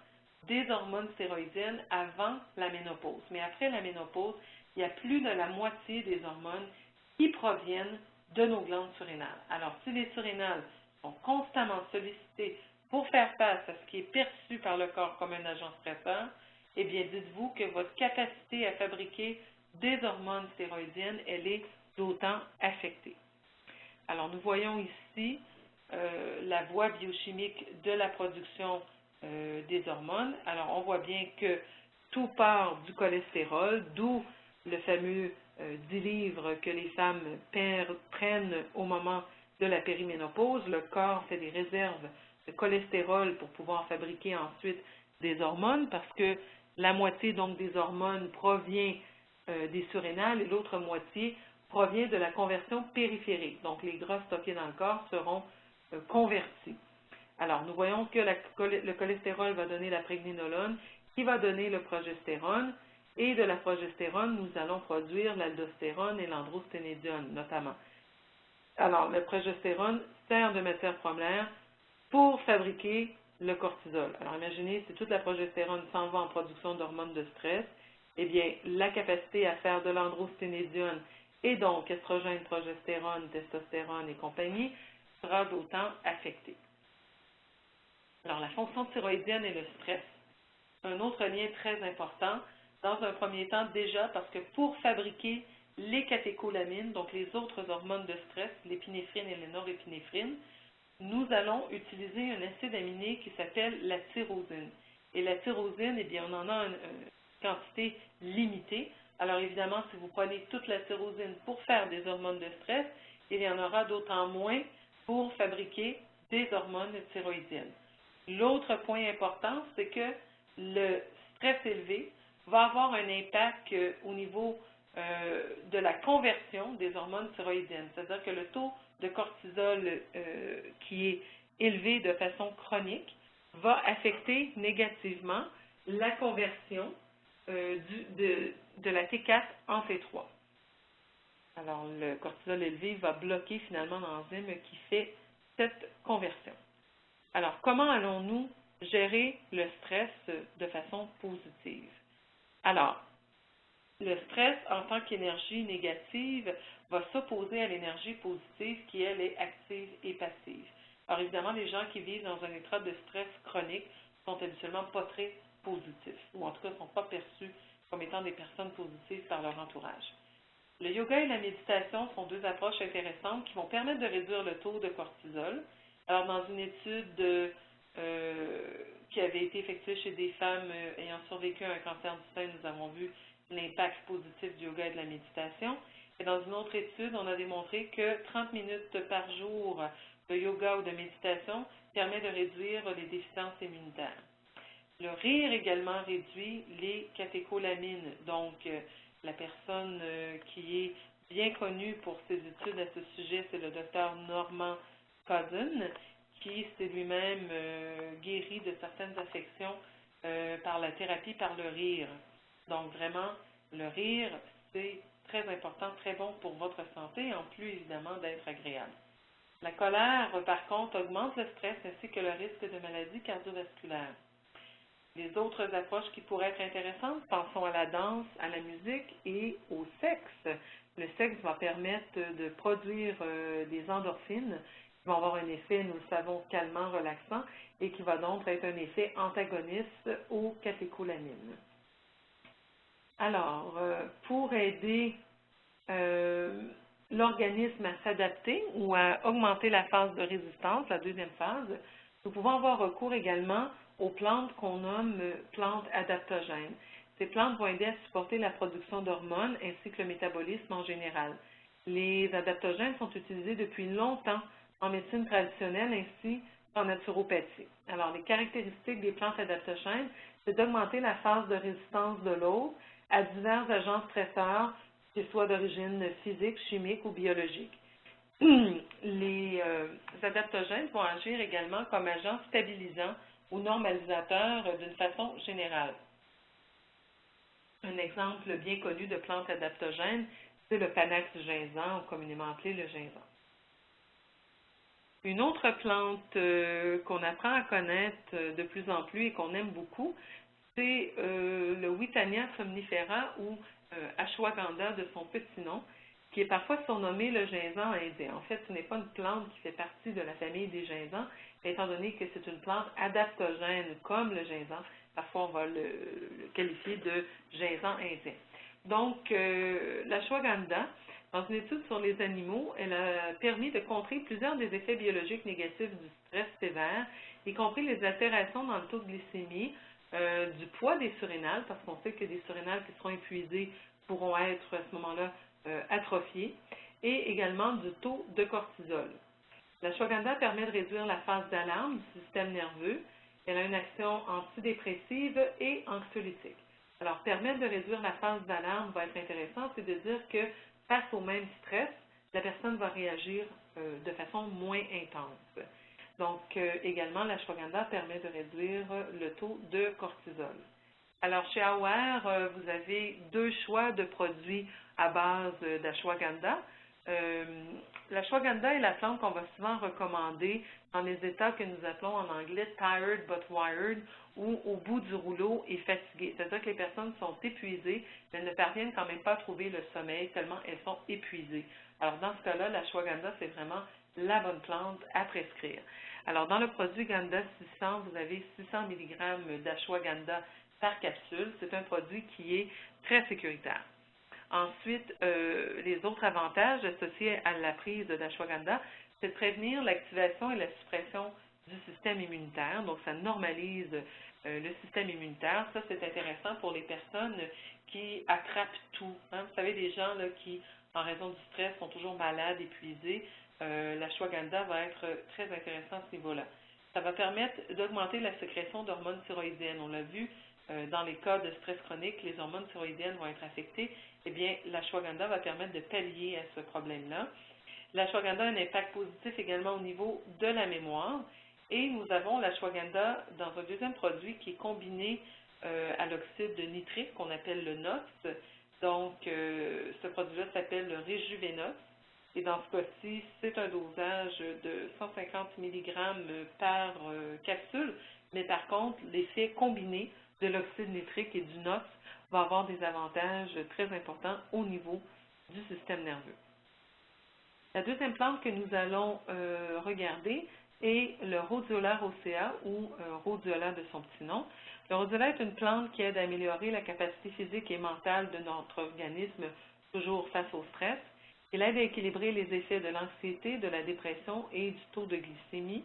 des hormones stéroïdiennes avant la ménopause. Mais après la ménopause, il y a plus de la moitié des hormones qui proviennent de nos glandes surrénales. Alors, si les surrénales sont constamment sollicitées pour faire face à ce qui est perçu par le corps comme un agent stresseur, eh bien, dites-vous que votre capacité à fabriquer des hormones stéroïdiennes, elle est d'autant affectée. Alors, nous voyons ici la voie biochimique de la production des hormones. Alors, on voit bien que tout part du cholestérol, d'où le fameux 10 livres que les femmes prennent au moment de la périménopause. Le corps fait des réserves de cholestérol pour pouvoir fabriquer ensuite des hormones parce que la moitié donc des hormones provient des surrénales et l'autre moitié provient de la conversion périphérique. Donc les gras stockés dans le corps seront convertis. Alors nous voyons que le cholestérol va donner la prégnénolone qui va donner le progestérone et de la progestérone nous allons produire l'aldostérone et l'androsténédione notamment. Alors le progestérone sert de matière première pour fabriquer le cortisol. Alors imaginez, si toute la progestérone s'en va en production d'hormones de stress, eh bien la capacité à faire de l'androsténédione et donc estrogène, progestérone, testostérone et compagnie sera d'autant affectée. Alors la fonction thyroïdienne et le stress. Un autre lien très important, dans un premier temps déjà parce que pour fabriquer les catécholamines, donc les autres hormones de stress, l'épinéphrine et la norépinéphrine, nous allons utiliser un acide aminé qui s'appelle la tyrosine. Et la tyrosine, eh bien, on en a une quantité limitée. Alors évidemment, si vous prenez toute la tyrosine pour faire des hormones de stress, il y en aura d'autant moins pour fabriquer des hormones thyroïdiennes. L'autre point important, c'est que le stress élevé va avoir un impact au niveau de la conversion des hormones thyroïdiennes. C'est-à-dire que le taux de cortisol qui est élevé de façon chronique va affecter négativement la conversion de la T4 en T3. Alors, le cortisol élevé va bloquer finalement l'enzyme qui fait cette conversion. Alors, comment allons-nous gérer le stress de façon positive? Alors, Le stress, en tant qu'énergie négative, va s'opposer à l'énergie positive qui, elle, est active et passive. Alors évidemment, les gens qui vivent dans un état de stress chronique sont habituellement pas très positifs, ou en tout cas ne sont pas perçus comme étant des personnes positives par leur entourage. Le yoga et la méditation sont deux approches intéressantes qui vont permettre de réduire le taux de cortisol. Alors, dans une étude qui avait été effectuée chez des femmes ayant survécu à un cancer du sein, nous avons vu l'impact positif du yoga et de la méditation. Et dans une autre étude, on a démontré que 30 minutes par jour de yoga ou de méditation permet de réduire les déficiences immunitaires. Le rire également réduit les catécholamines. Donc, la personne qui est bien connue pour ses études à ce sujet, c'est le docteur Norman Cousin, qui s'est lui-même guéri de certaines affections par la thérapie par le rire. Donc, vraiment, le rire, c'est très important, très bon pour votre santé, en plus évidemment d'être agréable. La colère, par contre, augmente le stress ainsi que le risque de maladies cardiovasculaires. Les autres approches qui pourraient être intéressantes, pensons à la danse, à la musique et au sexe. Le sexe va permettre de produire des endorphines qui vont avoir un effet, nous le savons, calmant, relaxant et qui va donc être un effet antagoniste aux catécholamines. Alors, pour aider l'organisme à s'adapter ou à augmenter la phase de résistance, la deuxième phase, nous pouvons avoir recours également aux plantes qu'on nomme plantes adaptogènes. Ces plantes vont aider à supporter la production d'hormones ainsi que le métabolisme en général. Les adaptogènes sont utilisés depuis longtemps en médecine traditionnelle ainsi qu'en naturopathie. Alors, les caractéristiques des plantes adaptogènes, c'est d'augmenter la phase de résistance de l'hôte à divers agents stresseurs, qu'ils soient d'origine physique, chimique ou biologique. Les adaptogènes vont agir également comme agents stabilisants ou normalisateurs d'une façon générale. Un exemple bien connu de plante adaptogène, c'est le Panax ginsan, ou communément appelé le ginsan. Une autre plante qu'on apprend à connaître de plus en plus et qu'on aime beaucoup, c'est le Witania somnifera ou ashwagandha de son petit nom, qui est parfois surnommé le ginsan indien. En fait, ce n'est pas une plante qui fait partie de la famille des ginsans, étant donné que c'est une plante adaptogène comme le ginsan. Parfois, on va le qualifier de ginsan indien. Donc, l'ashwagandha, dans une étude sur les animaux, elle a permis de contrer plusieurs des effets biologiques négatifs du stress sévère, y compris les altérations dans le taux de glycémie, du poids des surrénales, parce qu'on sait que des surrénales qui seront épuisées pourront être à ce moment-là atrophiées, et également du taux de cortisol. L'ashwagandha permet de réduire la phase d'alarme du système nerveux. Elle a une action antidépressive et anxiolytique. Alors, permettre de réduire la phase d'alarme va être intéressant, c'est de dire que face au même stress, la personne va réagir de façon moins intense. Donc, également, l'ashwagandha permet de réduire le taux de cortisol. Alors, chez AOR, vous avez deux choix de produits à base d'ashwagandha. L'ashwagandha est la plante qu'on va souvent recommander dans les états que nous appelons en anglais « tired but wired » ou « au bout du rouleau et fatigué ». C'est-à-dire que les personnes sont épuisées, mais ne parviennent quand même pas à trouver le sommeil tellement elles sont épuisées. Alors, dans ce cas-là, l'ashwagandha, c'est vraiment la bonne plante à prescrire. Alors, dans le produit Ganda 600, vous avez 600 mg d'ashwagandha par capsule. C'est un produit qui est très sécuritaire. Ensuite, les autres avantages associés à la prise d'ashwagandha, c'est de prévenir l'activation et la suppression du système immunitaire. Donc, ça normalise le système immunitaire. Ça, c'est intéressant pour les personnes qui attrapent tout. Hein? Vous savez, des gens là, qui, en raison du stress, sont toujours malades, épuisés. L'ashwagandha va être très intéressant à ce niveau-là. Ça va permettre d'augmenter la sécrétion d'hormones thyroïdiennes. On l'a vu dans les cas de stress chronique, les hormones thyroïdiennes vont être affectées. Eh bien, l'ashwagandha va permettre de pallier à ce problème-là. L'ashwagandha a un impact positif également au niveau de la mémoire. Et nous avons l'ashwagandha dans un deuxième produit qui est combiné à l'oxyde nitrique qu'on appelle le NOx. Donc, ce produit-là s'appelle le Rejuvenox. Et dans ce cas-ci, c'est un dosage de 150 mg par capsule, mais par contre, l'effet combiné de l'oxyde nitrique et du NOx va avoir des avantages très importants au niveau du système nerveux. La deuxième plante que nous allons regarder est le Rhodiola rosea ou Rhodiola de son petit nom. Le Rhodiola est une plante qui aide à améliorer la capacité physique et mentale de notre organisme, toujours face au stress. Il aide à équilibrer les effets de l'anxiété, de la dépression et du taux de glycémie.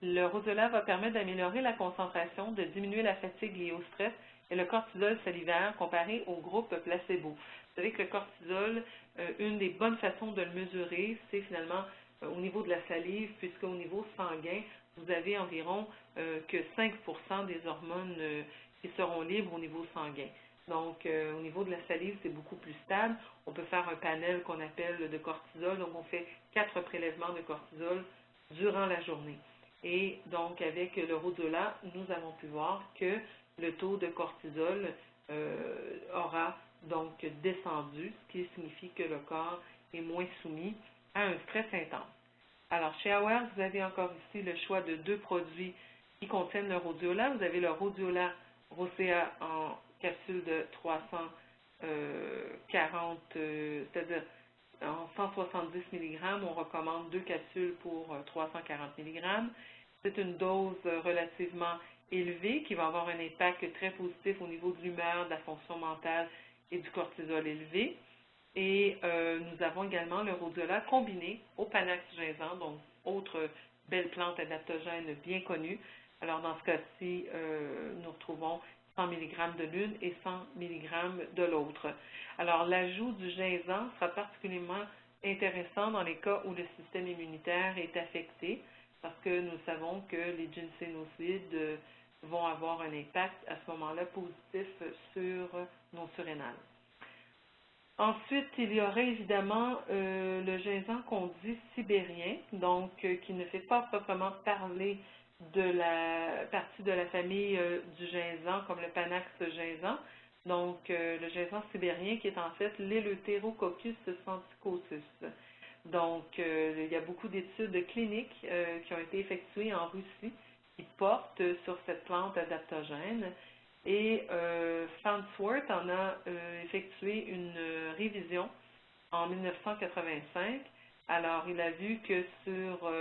Le Rhodiola va permettre d'améliorer la concentration, de diminuer la fatigue liée au stress et le cortisol salivaire comparé au groupe placebo. Vous savez que le cortisol, une des bonnes façons de le mesurer, c'est finalement au niveau de la salive, puisqu'au niveau sanguin, vous avez environ que 5% des hormones qui seront libres au niveau sanguin. Donc, au niveau de la salive, c'est beaucoup plus stable. On peut faire un panel qu'on appelle de cortisol. Donc, on fait 4 prélèvements de cortisol durant la journée. Et donc, avec le Rhodiola, nous avons pu voir que le taux de cortisol aura donc descendu, ce qui signifie que le corps est moins soumis à un stress intense. Alors, chez Aware, vous avez encore ici le choix de 2 produits qui contiennent le Rhodiola. Vous avez le Rhodiola rosea en capsule de 340, c'est-à-dire en 170 mg. On recommande 2 capsules pour 340 mg. C'est une dose relativement élevée qui va avoir un impact très positif au niveau de l'humeur, de la fonction mentale et du cortisol élevé. Et nous avons également le Rhodiola combiné au Panax ginsan, donc autre belle plante adaptogène bien connue. Alors dans ce cas-ci, nous retrouvons 100 mg de l'une et 100 mg de l'autre. Alors l'ajout du ginsan sera particulièrement intéressant dans les cas où le système immunitaire est affecté, parce que nous savons que les ginsénosides vont avoir un impact à ce moment-là positif sur nos surrénales. Ensuite, il y aurait évidemment le ginsan qu'on dit sibérien, donc qui ne fait pas proprement parler de la partie de la famille du ginsan, comme le Panax ginsan. Donc, le ginsan sibérien qui est en fait l'Eleutherococcus santicosus. Donc, il y a beaucoup d'études cliniques qui ont été effectuées en Russie qui portent sur cette plante adaptogène. Et Farnsworth en a effectué une révision en 1985. Alors, il a vu que sur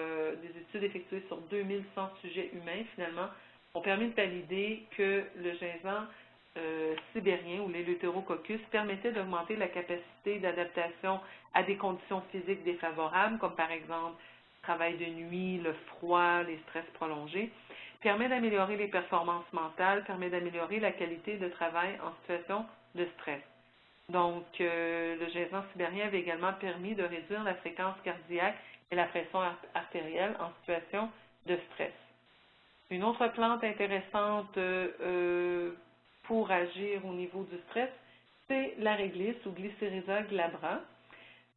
des études effectuées sur 2100 sujets humains, finalement, ont permis de valider que le ginsan sibérien ou l'Eleutherococcus permettait d'augmenter la capacité d'adaptation à des conditions physiques défavorables, comme par exemple le travail de nuit, le froid, les stress prolongés, permet d'améliorer les performances mentales, permet d'améliorer la qualité de travail en situation de stress. Donc, le ginsan sibérien avait également permis de réduire la fréquence cardiaque et la pression artérielle en situation de stress. Une autre plante intéressante pour agir au niveau du stress, c'est la réglisse ou Glycyrrhiza glabra.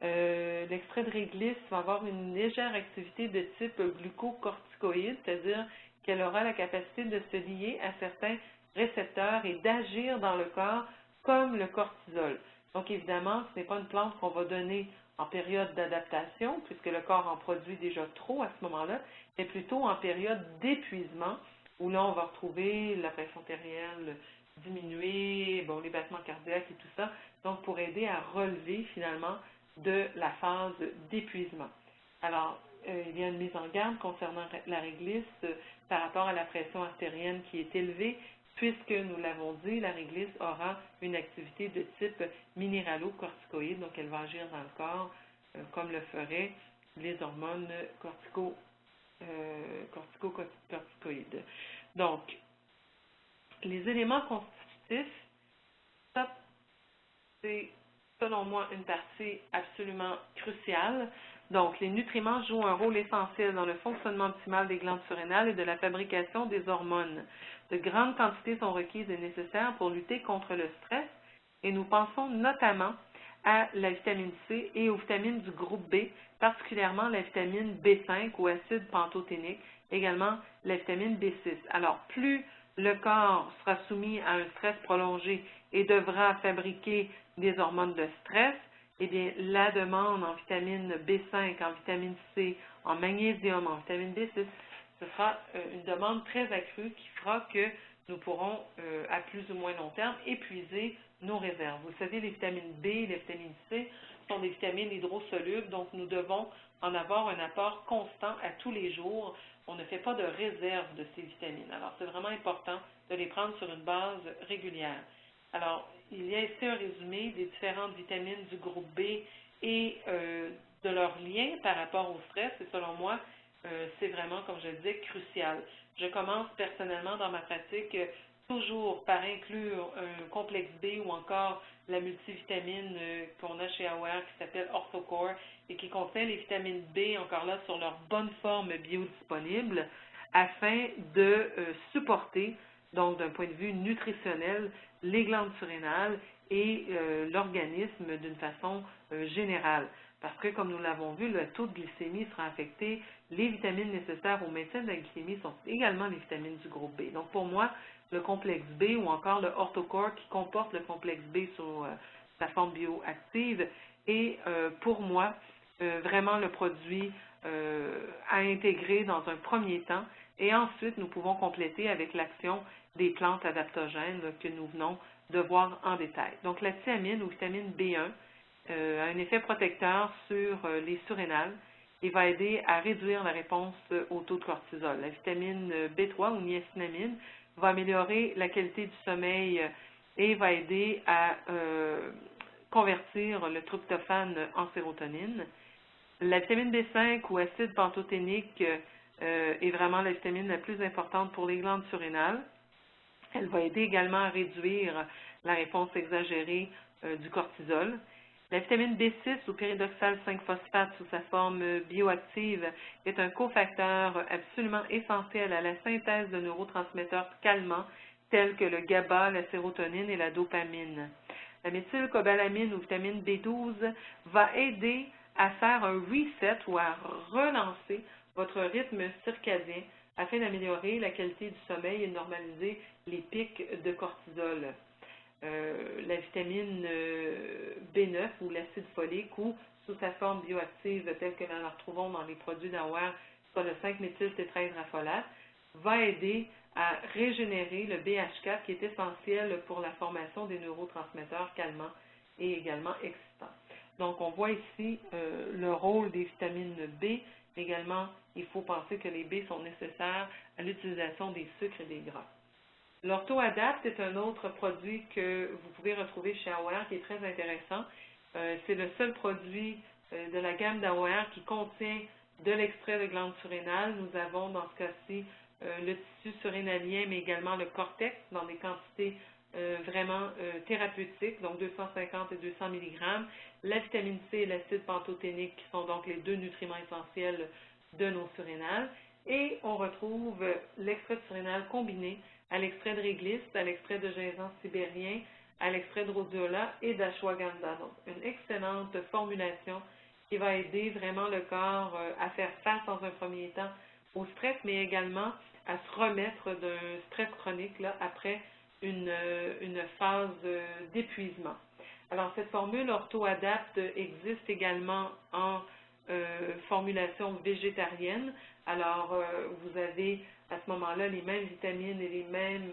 L'extrait de réglisse va avoir une légère activité de type glucocorticoïde, c'est-à-dire qu'elle aura la capacité de se lier à certains récepteurs et d'agir dans le corps comme le cortisol. Donc évidemment, ce n'est pas une plante qu'on va donner en période d'adaptation, puisque le corps en produit déjà trop à ce moment-là, mais plutôt en période d'épuisement, où là, on va retrouver la pression artérielle diminuer, bon, les battements cardiaques et tout ça, donc pour aider à relever finalement de la phase d'épuisement. Alors, il y a une mise en garde concernant la réglisse par rapport à la pression artérienne qui est élevée, puisque, nous l'avons dit, la réglisse aura une activité de type minéralo-corticoïde, donc elle va agir dans le corps comme le feraient les hormones corticocorticoïdes. Donc, les éléments constitutifs, ça, c'est selon moi une partie absolument cruciale. Donc, les nutriments jouent un rôle essentiel dans le fonctionnement optimal des glandes surrénales et de la fabrication des hormones. De grandes quantités sont requises et nécessaires pour lutter contre le stress et nous pensons notamment à la vitamine C et aux vitamines du groupe B, particulièrement la vitamine B5 ou acide pantothénique, également la vitamine B6. Alors, plus le corps sera soumis à un stress prolongé et devra fabriquer des hormones de stress, eh bien, la demande en vitamine B5, en vitamine C, en magnésium, en vitamine B6, ce sera une demande très accrue qui fera que nous pourrons, à plus ou moins long terme, épuiser nos réserves. Vous savez, les vitamines B et les vitamines C sont des vitamines hydrosolubles, donc nous devons en avoir un apport constant à tous les jours. On ne fait pas de réserve de ces vitamines. Alors, c'est vraiment important de les prendre sur une base régulière. Alors, il y a ici un résumé des différentes vitamines du groupe B et de leur lien par rapport au stress. Et selon moi, c'est vraiment, comme je le disais, crucial. Je commence personnellement dans ma pratique toujours par inclure un complexe B ou encore la multivitamine qu'on a chez Aware qui s'appelle OrthoCore et qui contient les vitamines B, encore là, sur leur bonne forme biodisponible, afin de supporter, donc d'un point de vue nutritionnel, les glandes surrénales et l'organisme d'une façon générale. Parce que, comme nous l'avons vu, le taux de glycémie sera affecté. Les vitamines nécessaires au maintien de la glycémie sont également les vitamines du groupe B. Donc, pour moi, le complexe B ou encore le OrthoCore qui comporte le complexe B sur sa forme bioactive est, pour moi, vraiment le produit à intégrer dans un premier temps. Et ensuite, nous pouvons compléter avec l'action des plantes adaptogènes que nous venons de voir en détail. Donc, la thiamine ou vitamine B1 a un effet protecteur sur les surrénales et va aider à réduire la réponse au taux de cortisol. La vitamine B3 ou niacinamide va améliorer la qualité du sommeil et va aider à convertir le tryptophane en sérotonine. La vitamine B5 ou acide pantothénique est vraiment la vitamine la plus importante pour les glandes surrénales. Elle va aider également à réduire la réponse exagérée du cortisol. La vitamine B6 ou pyridoxal 5-phosphate sous sa forme bioactive est un cofacteur absolument essentiel à la synthèse de neurotransmetteurs calmants tels que le GABA, la sérotonine et la dopamine. La méthylcobalamine ou vitamine B12 va aider à faire un reset ou à relancer votre rythme circadien afin d'améliorer la qualité du sommeil et de normaliser les pics de cortisol. La vitamine B9 ou l'acide folique ou sous sa forme bioactive telle que nous la retrouvons dans les produits d'Aware, soit le 5-méthyltétrahydrafolate, va aider à régénérer le BH4 qui est essentiel pour la formation des neurotransmetteurs calmants et également excitants. Donc, on voit ici le rôle des vitamines B. Également, il faut penser que les B sont nécessaires à l'utilisation des sucres et des gras. L'OrthoAdapt est un autre produit que vous pouvez retrouver chez Aware qui est très intéressant. C'est le seul produit de la gamme d'Aware qui contient de l'extrait de glande surrénale. Nous avons dans ce cas-ci le tissu surrénalien, mais également le cortex dans des quantités vraiment thérapeutiques, donc 250 et 200 mg. La vitamine C et l'acide pantothénique qui sont donc les deux nutriments essentiels de nos surrénales. Et on retrouve l'extrait de surrénal combiné à l'extrait de réglisse, à l'extrait de gingembre sibérien, à l'extrait de rhodiola et d'ashwagandha. Donc, une excellente formulation qui va aider vraiment le corps à faire face dans un premier temps au stress, mais également à se remettre d'un stress chronique là, après une phase d'épuisement. Alors, cette formule OrthoAdapt existe également en formulation végétarienne. Alors, vous avez à ce moment-là les mêmes vitamines et les mêmes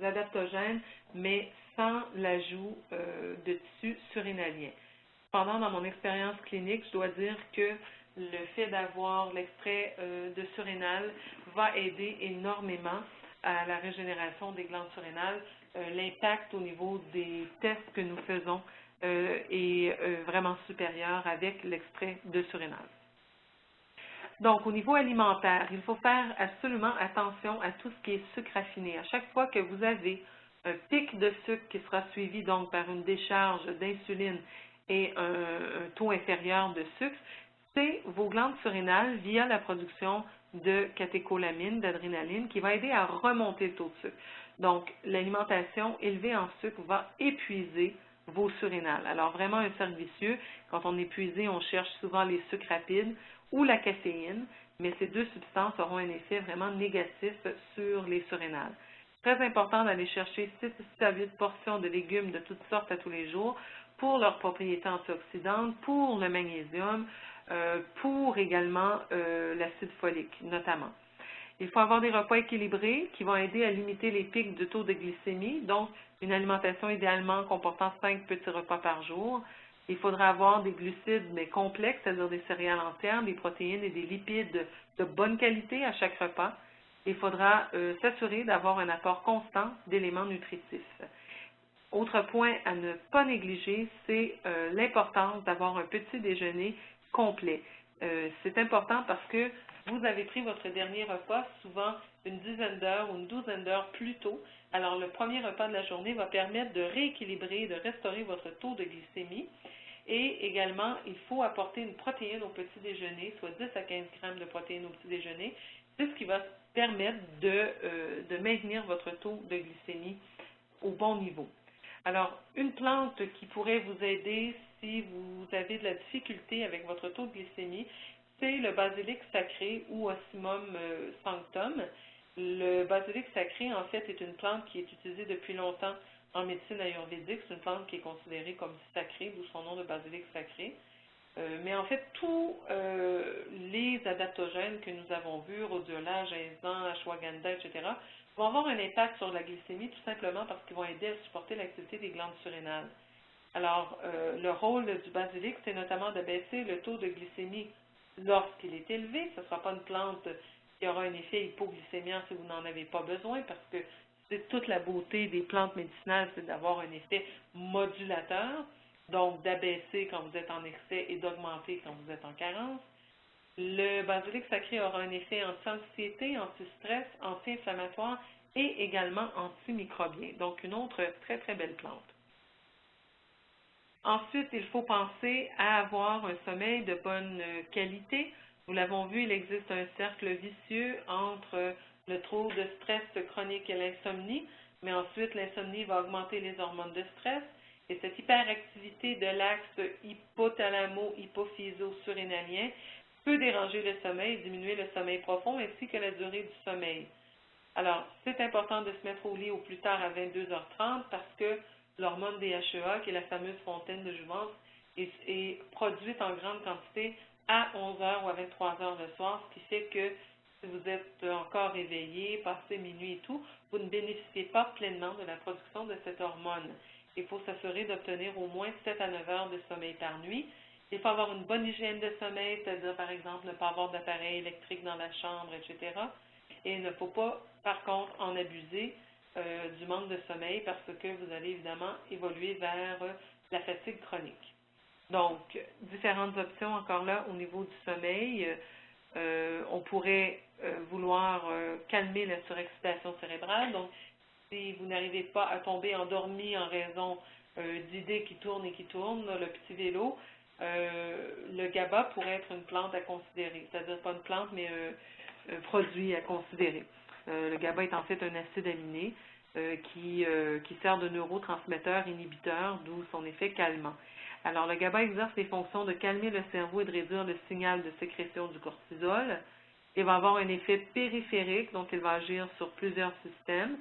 adaptogènes, mais sans l'ajout de tissu surrénalien. Cependant, dans mon expérience clinique, je dois dire que le fait d'avoir l'extrait de surrénal va aider énormément à la régénération des glandes surrénales. L'impact au niveau des tests que nous faisons est vraiment supérieur avec l'extrait de surrénal. Donc, au niveau alimentaire, il faut faire absolument attention à tout ce qui est sucre raffiné. À chaque fois que vous avez un pic de sucre qui sera suivi donc par une décharge d'insuline et un taux inférieur de sucre, c'est vos glandes surrénales via la production de catécholamine, d'adrénaline, qui va aider à remonter le taux de sucre. Donc, l'alimentation élevée en sucre va épuiser vos surrénales. Alors, vraiment un cercle vicieux. Quand on est épuisé, on cherche souvent les sucres rapides ou la caféine, mais ces deux substances auront un effet vraiment négatif sur les surrénales. Très important d'aller chercher 6 à 8 portions de légumes de toutes sortes à tous les jours pour leurs propriétés antioxydantes, pour le magnésium, pour également l'acide folique notamment. Il faut avoir des repas équilibrés qui vont aider à limiter les pics de taux de glycémie, donc une alimentation idéalement comportant 5 petits repas par jour. Il faudra avoir des glucides mais complexes, c'est-à-dire des céréales entières, des protéines et des lipides de bonne qualité à chaque repas. Il faudra s'assurer d'avoir un apport constant d'éléments nutritifs. Autre point à ne pas négliger, c'est l'importance d'avoir un petit déjeuner complet. C'est important parce que vous avez pris votre dernier repas souvent une dizaine d'heures ou une douzaine d'heures plus tôt. Alors, le premier repas de la journée va permettre de rééquilibrer, de restaurer votre taux de glycémie. Et également, il faut apporter une protéine au petit déjeuner, soit 10 à 15 grammes de protéines au petit déjeuner. C'est ce qui va permettre de maintenir votre taux de glycémie au bon niveau. Alors, une plante qui pourrait vous aider si vous avez de la difficulté avec votre taux de glycémie, c'est le basilic sacré ou Ocimum sanctum. Le basilic sacré, en fait, est une plante qui est utilisée depuis longtemps en médecine ayurvédique. C'est une plante qui est considérée comme sacrée, d'où son nom de basilic sacré. Mais en fait, tous les adaptogènes que nous avons vus, rhodiola, ginseng, ashwagandha, etc., vont avoir un impact sur la glycémie tout simplement parce qu'ils vont aider à supporter l'activité des glandes surrénales. Alors, le rôle du basilic, c'est notamment de baisser le taux de glycémie lorsqu'il est élevé. Ce ne sera pas une plante qui aura un effet hypoglycémiant si vous n'en avez pas besoin parce que c'est toute la beauté des plantes médicinales, c'est d'avoir un effet modulateur, donc d'abaisser quand vous êtes en excès et d'augmenter quand vous êtes en carence. Le basilic sacré aura un effet anti-anxiété, anti-stress, anti-inflammatoire et également antimicrobien. Donc, une autre très, très belle plante. Ensuite, il faut penser à avoir un sommeil de bonne qualité. Nous l'avons vu, il existe un cercle vicieux entre le trop de stress chronique et l'insomnie, mais ensuite, l'insomnie va augmenter les hormones de stress et cette hyperactivité de l'axe hypothalamo-hypophyso-surrénalien peut déranger le sommeil, diminuer le sommeil profond ainsi que la durée du sommeil. Alors, c'est important de se mettre au lit au plus tard à 22h30 parce que l'hormone DHEA, qui est la fameuse fontaine de jouvence, est produite en grande quantité à 11h ou à 23h le soir, ce qui fait que si vous êtes encore éveillé, passé minuit et tout, vous ne bénéficiez pas pleinement de la production de cette hormone. Il faut s'assurer d'obtenir au moins 7 à 9 heures de sommeil par nuit. Il faut avoir une bonne hygiène de sommeil, c'est-à-dire par exemple ne pas avoir d'appareil électrique dans la chambre, etc. Et il ne faut pas, par contre, en abuser du manque de sommeil parce que vous allez évidemment évoluer vers la fatigue chronique. Donc, différentes options encore là au niveau du sommeil. On pourrait vouloir calmer la surexcitation cérébrale. Donc, si vous n'arrivez pas à tomber endormi en raison d'idées qui tournent et qui tournent, le petit vélo, le GABA pourrait être une plante à considérer. C'est-à-dire pas une plante, mais un produit à considérer. Le GABA est en fait un acide aminé qui sert de neurotransmetteur inhibiteur, d'où son effet calmant. Alors, le GABA exerce les fonctions de calmer le cerveau et de réduire le signal de sécrétion du cortisol. Il va avoir un effet périphérique, donc il va agir sur plusieurs systèmes,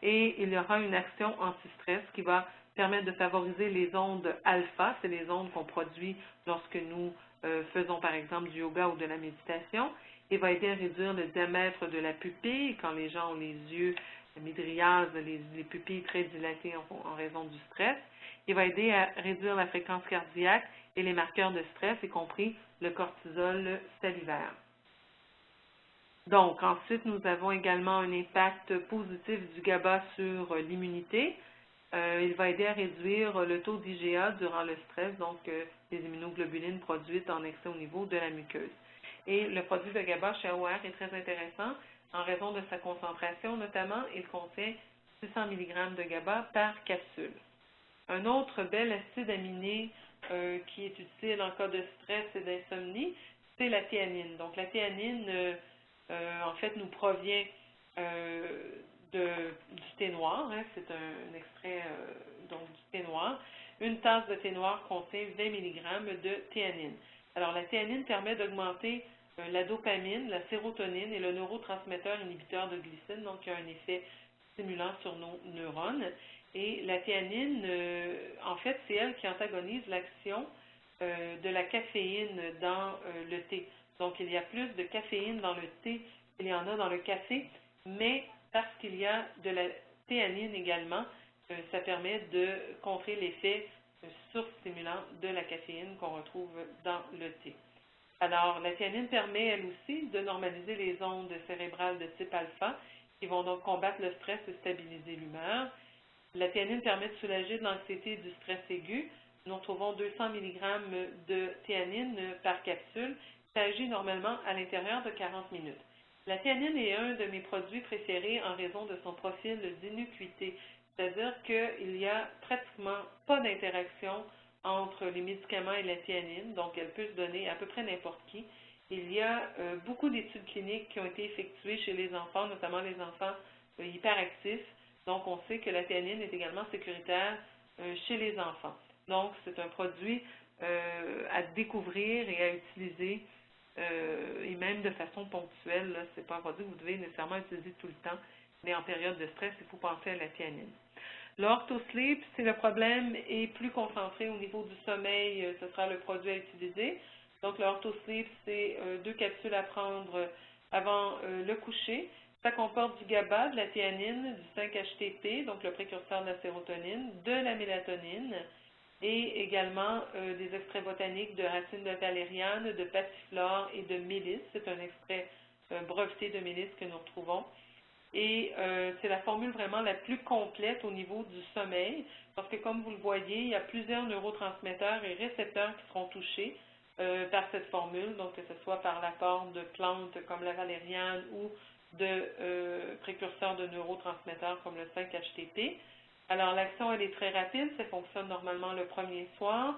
et il y aura une action anti-stress qui va permettre de favoriser les ondes alpha, c'est les ondes qu'on produit lorsque nous faisons par exemple du yoga ou de la méditation. Il va aider à réduire le diamètre de la pupille quand les gens ont les yeux mydriases, les pupilles très dilatées en raison du stress. Il va aider à réduire la fréquence cardiaque et les marqueurs de stress, y compris le cortisol salivaire. Donc, ensuite, nous avons également un impact positif du GABA sur l'immunité. Il va aider à réduire le taux d'IgA durant le stress, donc les immunoglobulines produites en excès au niveau de la muqueuse. Et le produit de GABA chez AOR est très intéressant en raison de sa concentration, notamment, il contient 600 mg de GABA par capsule. Un autre bel acide aminé qui est utile en cas de stress et d'insomnie, c'est la théanine. Donc, la théanine, en fait, nous provient du thé noir. Hein, c'est un extrait donc, du thé noir. Une tasse de thé noir contient 20 mg de théanine. Alors, la théanine permet d'augmenter la dopamine, la sérotonine et le neurotransmetteur inhibiteur de glycine, donc il y a un effet stimulant sur nos neurones. Et la théanine, en fait, c'est elle qui antagonise l'action de la caféine dans le thé. Donc, il y a plus de caféine dans le thé il y en a dans le café, mais parce qu'il y a de la théanine également, ça permet de contrer l'effet surstimulant de la caféine qu'on retrouve dans le thé. Alors, la théanine permet, elle aussi, de normaliser les ondes cérébrales de type alpha, qui vont donc combattre le stress et stabiliser l'humeur. La théanine permet de soulager de l'anxiété et du stress aigu. Nous retrouvons 200 mg de théanine par capsule. Ça agit normalement à l'intérieur de 40 minutes. La théanine est un de mes produits préférés en raison de son profil d'innocuité, c'est-à-dire qu'il n'y a pratiquement pas d'interaction entre les médicaments et la théanine, donc elle peut se donner à peu près n'importe qui. Il y a beaucoup d'études cliniques qui ont été effectuées chez les enfants, notamment les enfants hyperactifs. Donc, on sait que la théanine est également sécuritaire chez les enfants. Donc, c'est un produit à découvrir et à utiliser, et même de façon ponctuelle. Ce n'est pas un produit que vous devez nécessairement utiliser tout le temps, mais en période de stress, il faut penser à la théanine. L'orthosleep, si le problème est plus concentré au niveau du sommeil, ce sera le produit à utiliser. Donc, l'orthosleep, c'est 2 capsules à prendre avant le coucher. Ça comporte du GABA, de la théanine, du 5-HTP, donc le précurseur de la sérotonine, de la mélatonine et également des extraits botaniques de racines de valériane, de passiflore et de mélisse. C'est un extrait breveté de mélisse que nous retrouvons. Et c'est la formule vraiment la plus complète au niveau du sommeil, parce que comme vous le voyez, il y a plusieurs neurotransmetteurs et récepteurs qui seront touchés par cette formule, donc que ce soit par l'apport de plantes comme la valériane ou de précurseurs de neurotransmetteurs comme le 5-HTP. Alors l'action, elle est très rapide, ça fonctionne normalement le premier soir,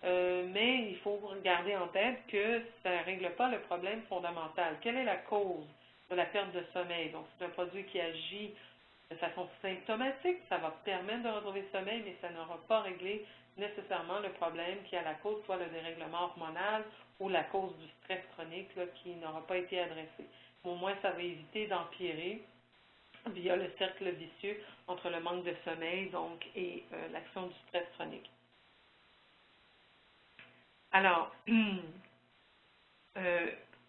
mais il faut garder en tête que ça ne règle pas le problème fondamental. Quelle est la cause de la perte de sommeil? Donc c'est un produit qui agit de façon symptomatique, ça va permettre de retrouver le sommeil, mais ça n'aura pas réglé nécessairement le problème qui est à la cause, soit le dérèglement hormonal ou la cause du stress chronique là, qui n'aura pas été adressé. Au moins, ça va éviter d'empirer via le cercle vicieux entre le manque de sommeil donc, et l'action du stress chronique. Alors,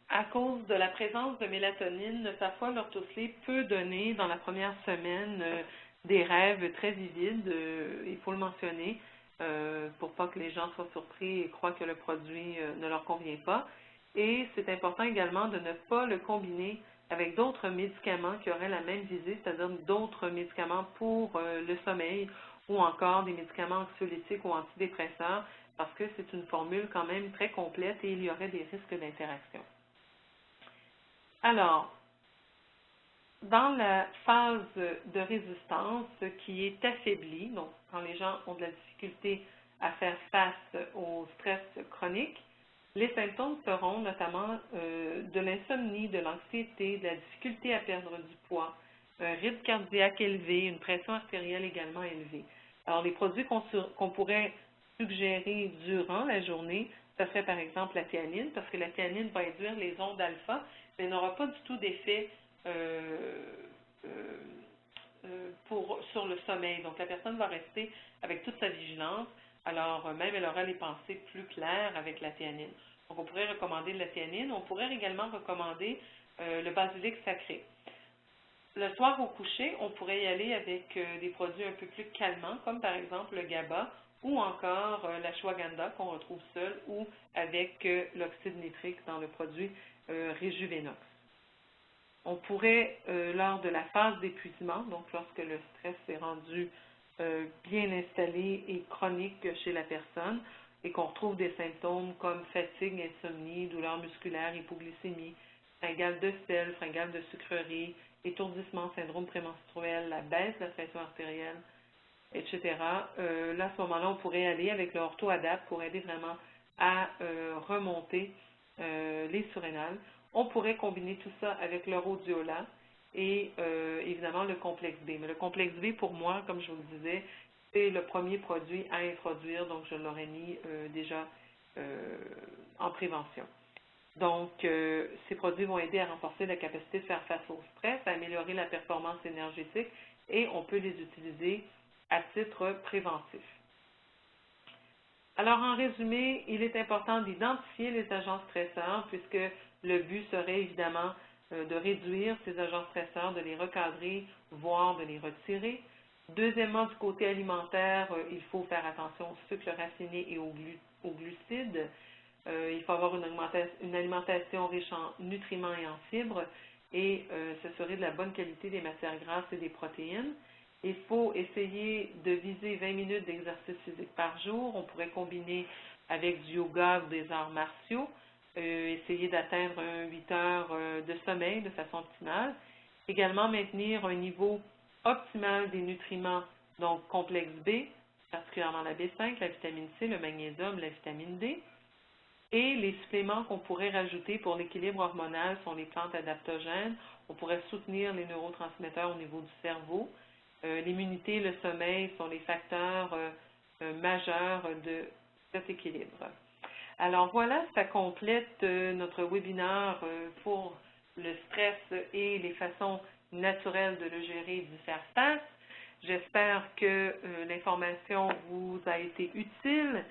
à cause de la présence de mélatonine, parfois l'orthosleep peut donner dans la première semaine des rêves très vivides, il faut le mentionner, pour pas que les gens soient surpris et croient que le produit ne leur convient pas. Et c'est important également de ne pas le combiner avec d'autres médicaments qui auraient la même visée, c'est-à-dire d'autres médicaments pour le sommeil ou encore des médicaments anxiolytiques ou antidépresseurs, parce que c'est une formule quand même très complète et il y aurait des risques d'interaction. Alors, dans la phase de résistance qui est affaiblie, donc quand les gens ont de la difficulté à faire face au stress chronique, les symptômes seront notamment de l'insomnie, de l'anxiété, de la difficulté à perdre du poids, un rythme cardiaque élevé, une pression artérielle également élevée. Alors, les produits qu'on pourrait suggérer durant la journée, ce serait par exemple la théanine, parce que la théanine va induire les ondes alpha, mais n'aura pas du tout d'effet sur le sommeil. Donc, la personne va rester avec toute sa vigilance. Alors, même elle aura les pensées plus claires avec la théanine. Donc, on pourrait recommander de la théanine. On pourrait également recommander le basilic sacré. Le soir au coucher, on pourrait y aller avec des produits un peu plus calmants, comme par exemple le GABA ou encore l'ashwagandha qu'on retrouve seul ou avec l'oxyde nitrique dans le produit Rejuvenox. On pourrait, lors de la phase d'épuisement, donc lorsque le stress est rendu bien installé et chronique chez la personne et qu'on retrouve des symptômes comme fatigue, insomnie, douleur musculaire, hypoglycémie, fringale de sel, fringale de sucrerie, étourdissement, syndrome prémenstruel, la baisse de la pression artérielle, etc. Là, à ce moment-là, on pourrait aller avec le ortho-adapt pour aider vraiment à remonter les surrénales. On pourrait combiner tout ça avec le rhodiola et évidemment le complexe B. Mais le complexe B, pour moi, comme je vous le disais, c'est le premier produit à introduire, donc je l'aurais mis déjà en prévention. Donc, ces produits vont aider à renforcer la capacité de faire face au stress, à améliorer la performance énergétique et on peut les utiliser à titre préventif. Alors, en résumé, il est important d'identifier les agents stresseurs puisque le but serait évidemment de réduire ces agents stresseurs, de les recadrer, voire de les retirer. Deuxièmement, du côté alimentaire, il faut faire attention aux sucres raffinés et aux glucides. Il faut avoir une alimentation riche en nutriments et en fibres et s'assurer de la bonne qualité des matières grasses et des protéines. Il faut essayer de viser 20 minutes d'exercice physique par jour. On pourrait combiner avec du yoga ou des arts martiaux. Essayer d'atteindre 8 heures de sommeil de façon optimale. Également maintenir un niveau optimal des nutriments, donc complexe B, particulièrement la B5, la vitamine C, le magnésium, la vitamine D. Et les suppléments qu'on pourrait rajouter pour l'équilibre hormonal sont les plantes adaptogènes. On pourrait soutenir les neurotransmetteurs au niveau du cerveau. L'immunité, le sommeil sont les facteurs majeurs de cet équilibre. Alors voilà, ça complète notre webinaire pour le stress et les façons naturelles de le gérer et d'y faire face. J'espère que l'information vous a été utile.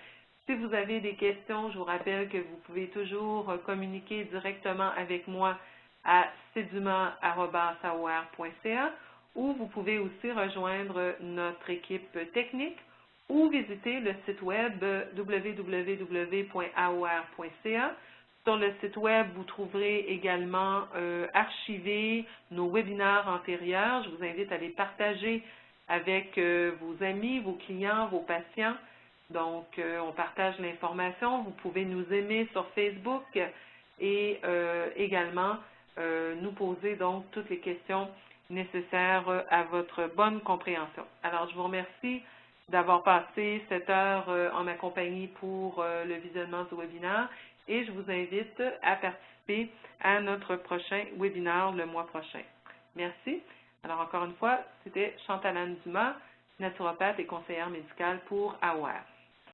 Si vous avez des questions, je vous rappelle que vous pouvez toujours communiquer directement avec moi à seduma@aware.ca ou vous pouvez aussi rejoindre notre équipe technique ou visiter le site web www.aware.ca. Sur le site web, vous trouverez également archivé nos webinaires antérieurs. Je vous invite à les partager avec vos amis, vos clients, vos patients. Donc, on partage l'information. Vous pouvez nous aimer sur Facebook et également nous poser donc toutes les questions nécessaires à votre bonne compréhension. Alors, je vous remercie d'avoir passé cette heure en ma compagnie pour le visionnement du webinaire et je vous invite à participer à notre prochain webinaire le mois prochain. Merci. Alors, encore une fois, c'était Chantal-Anne Dumas, naturopathe et conseillère médicale pour AWARE.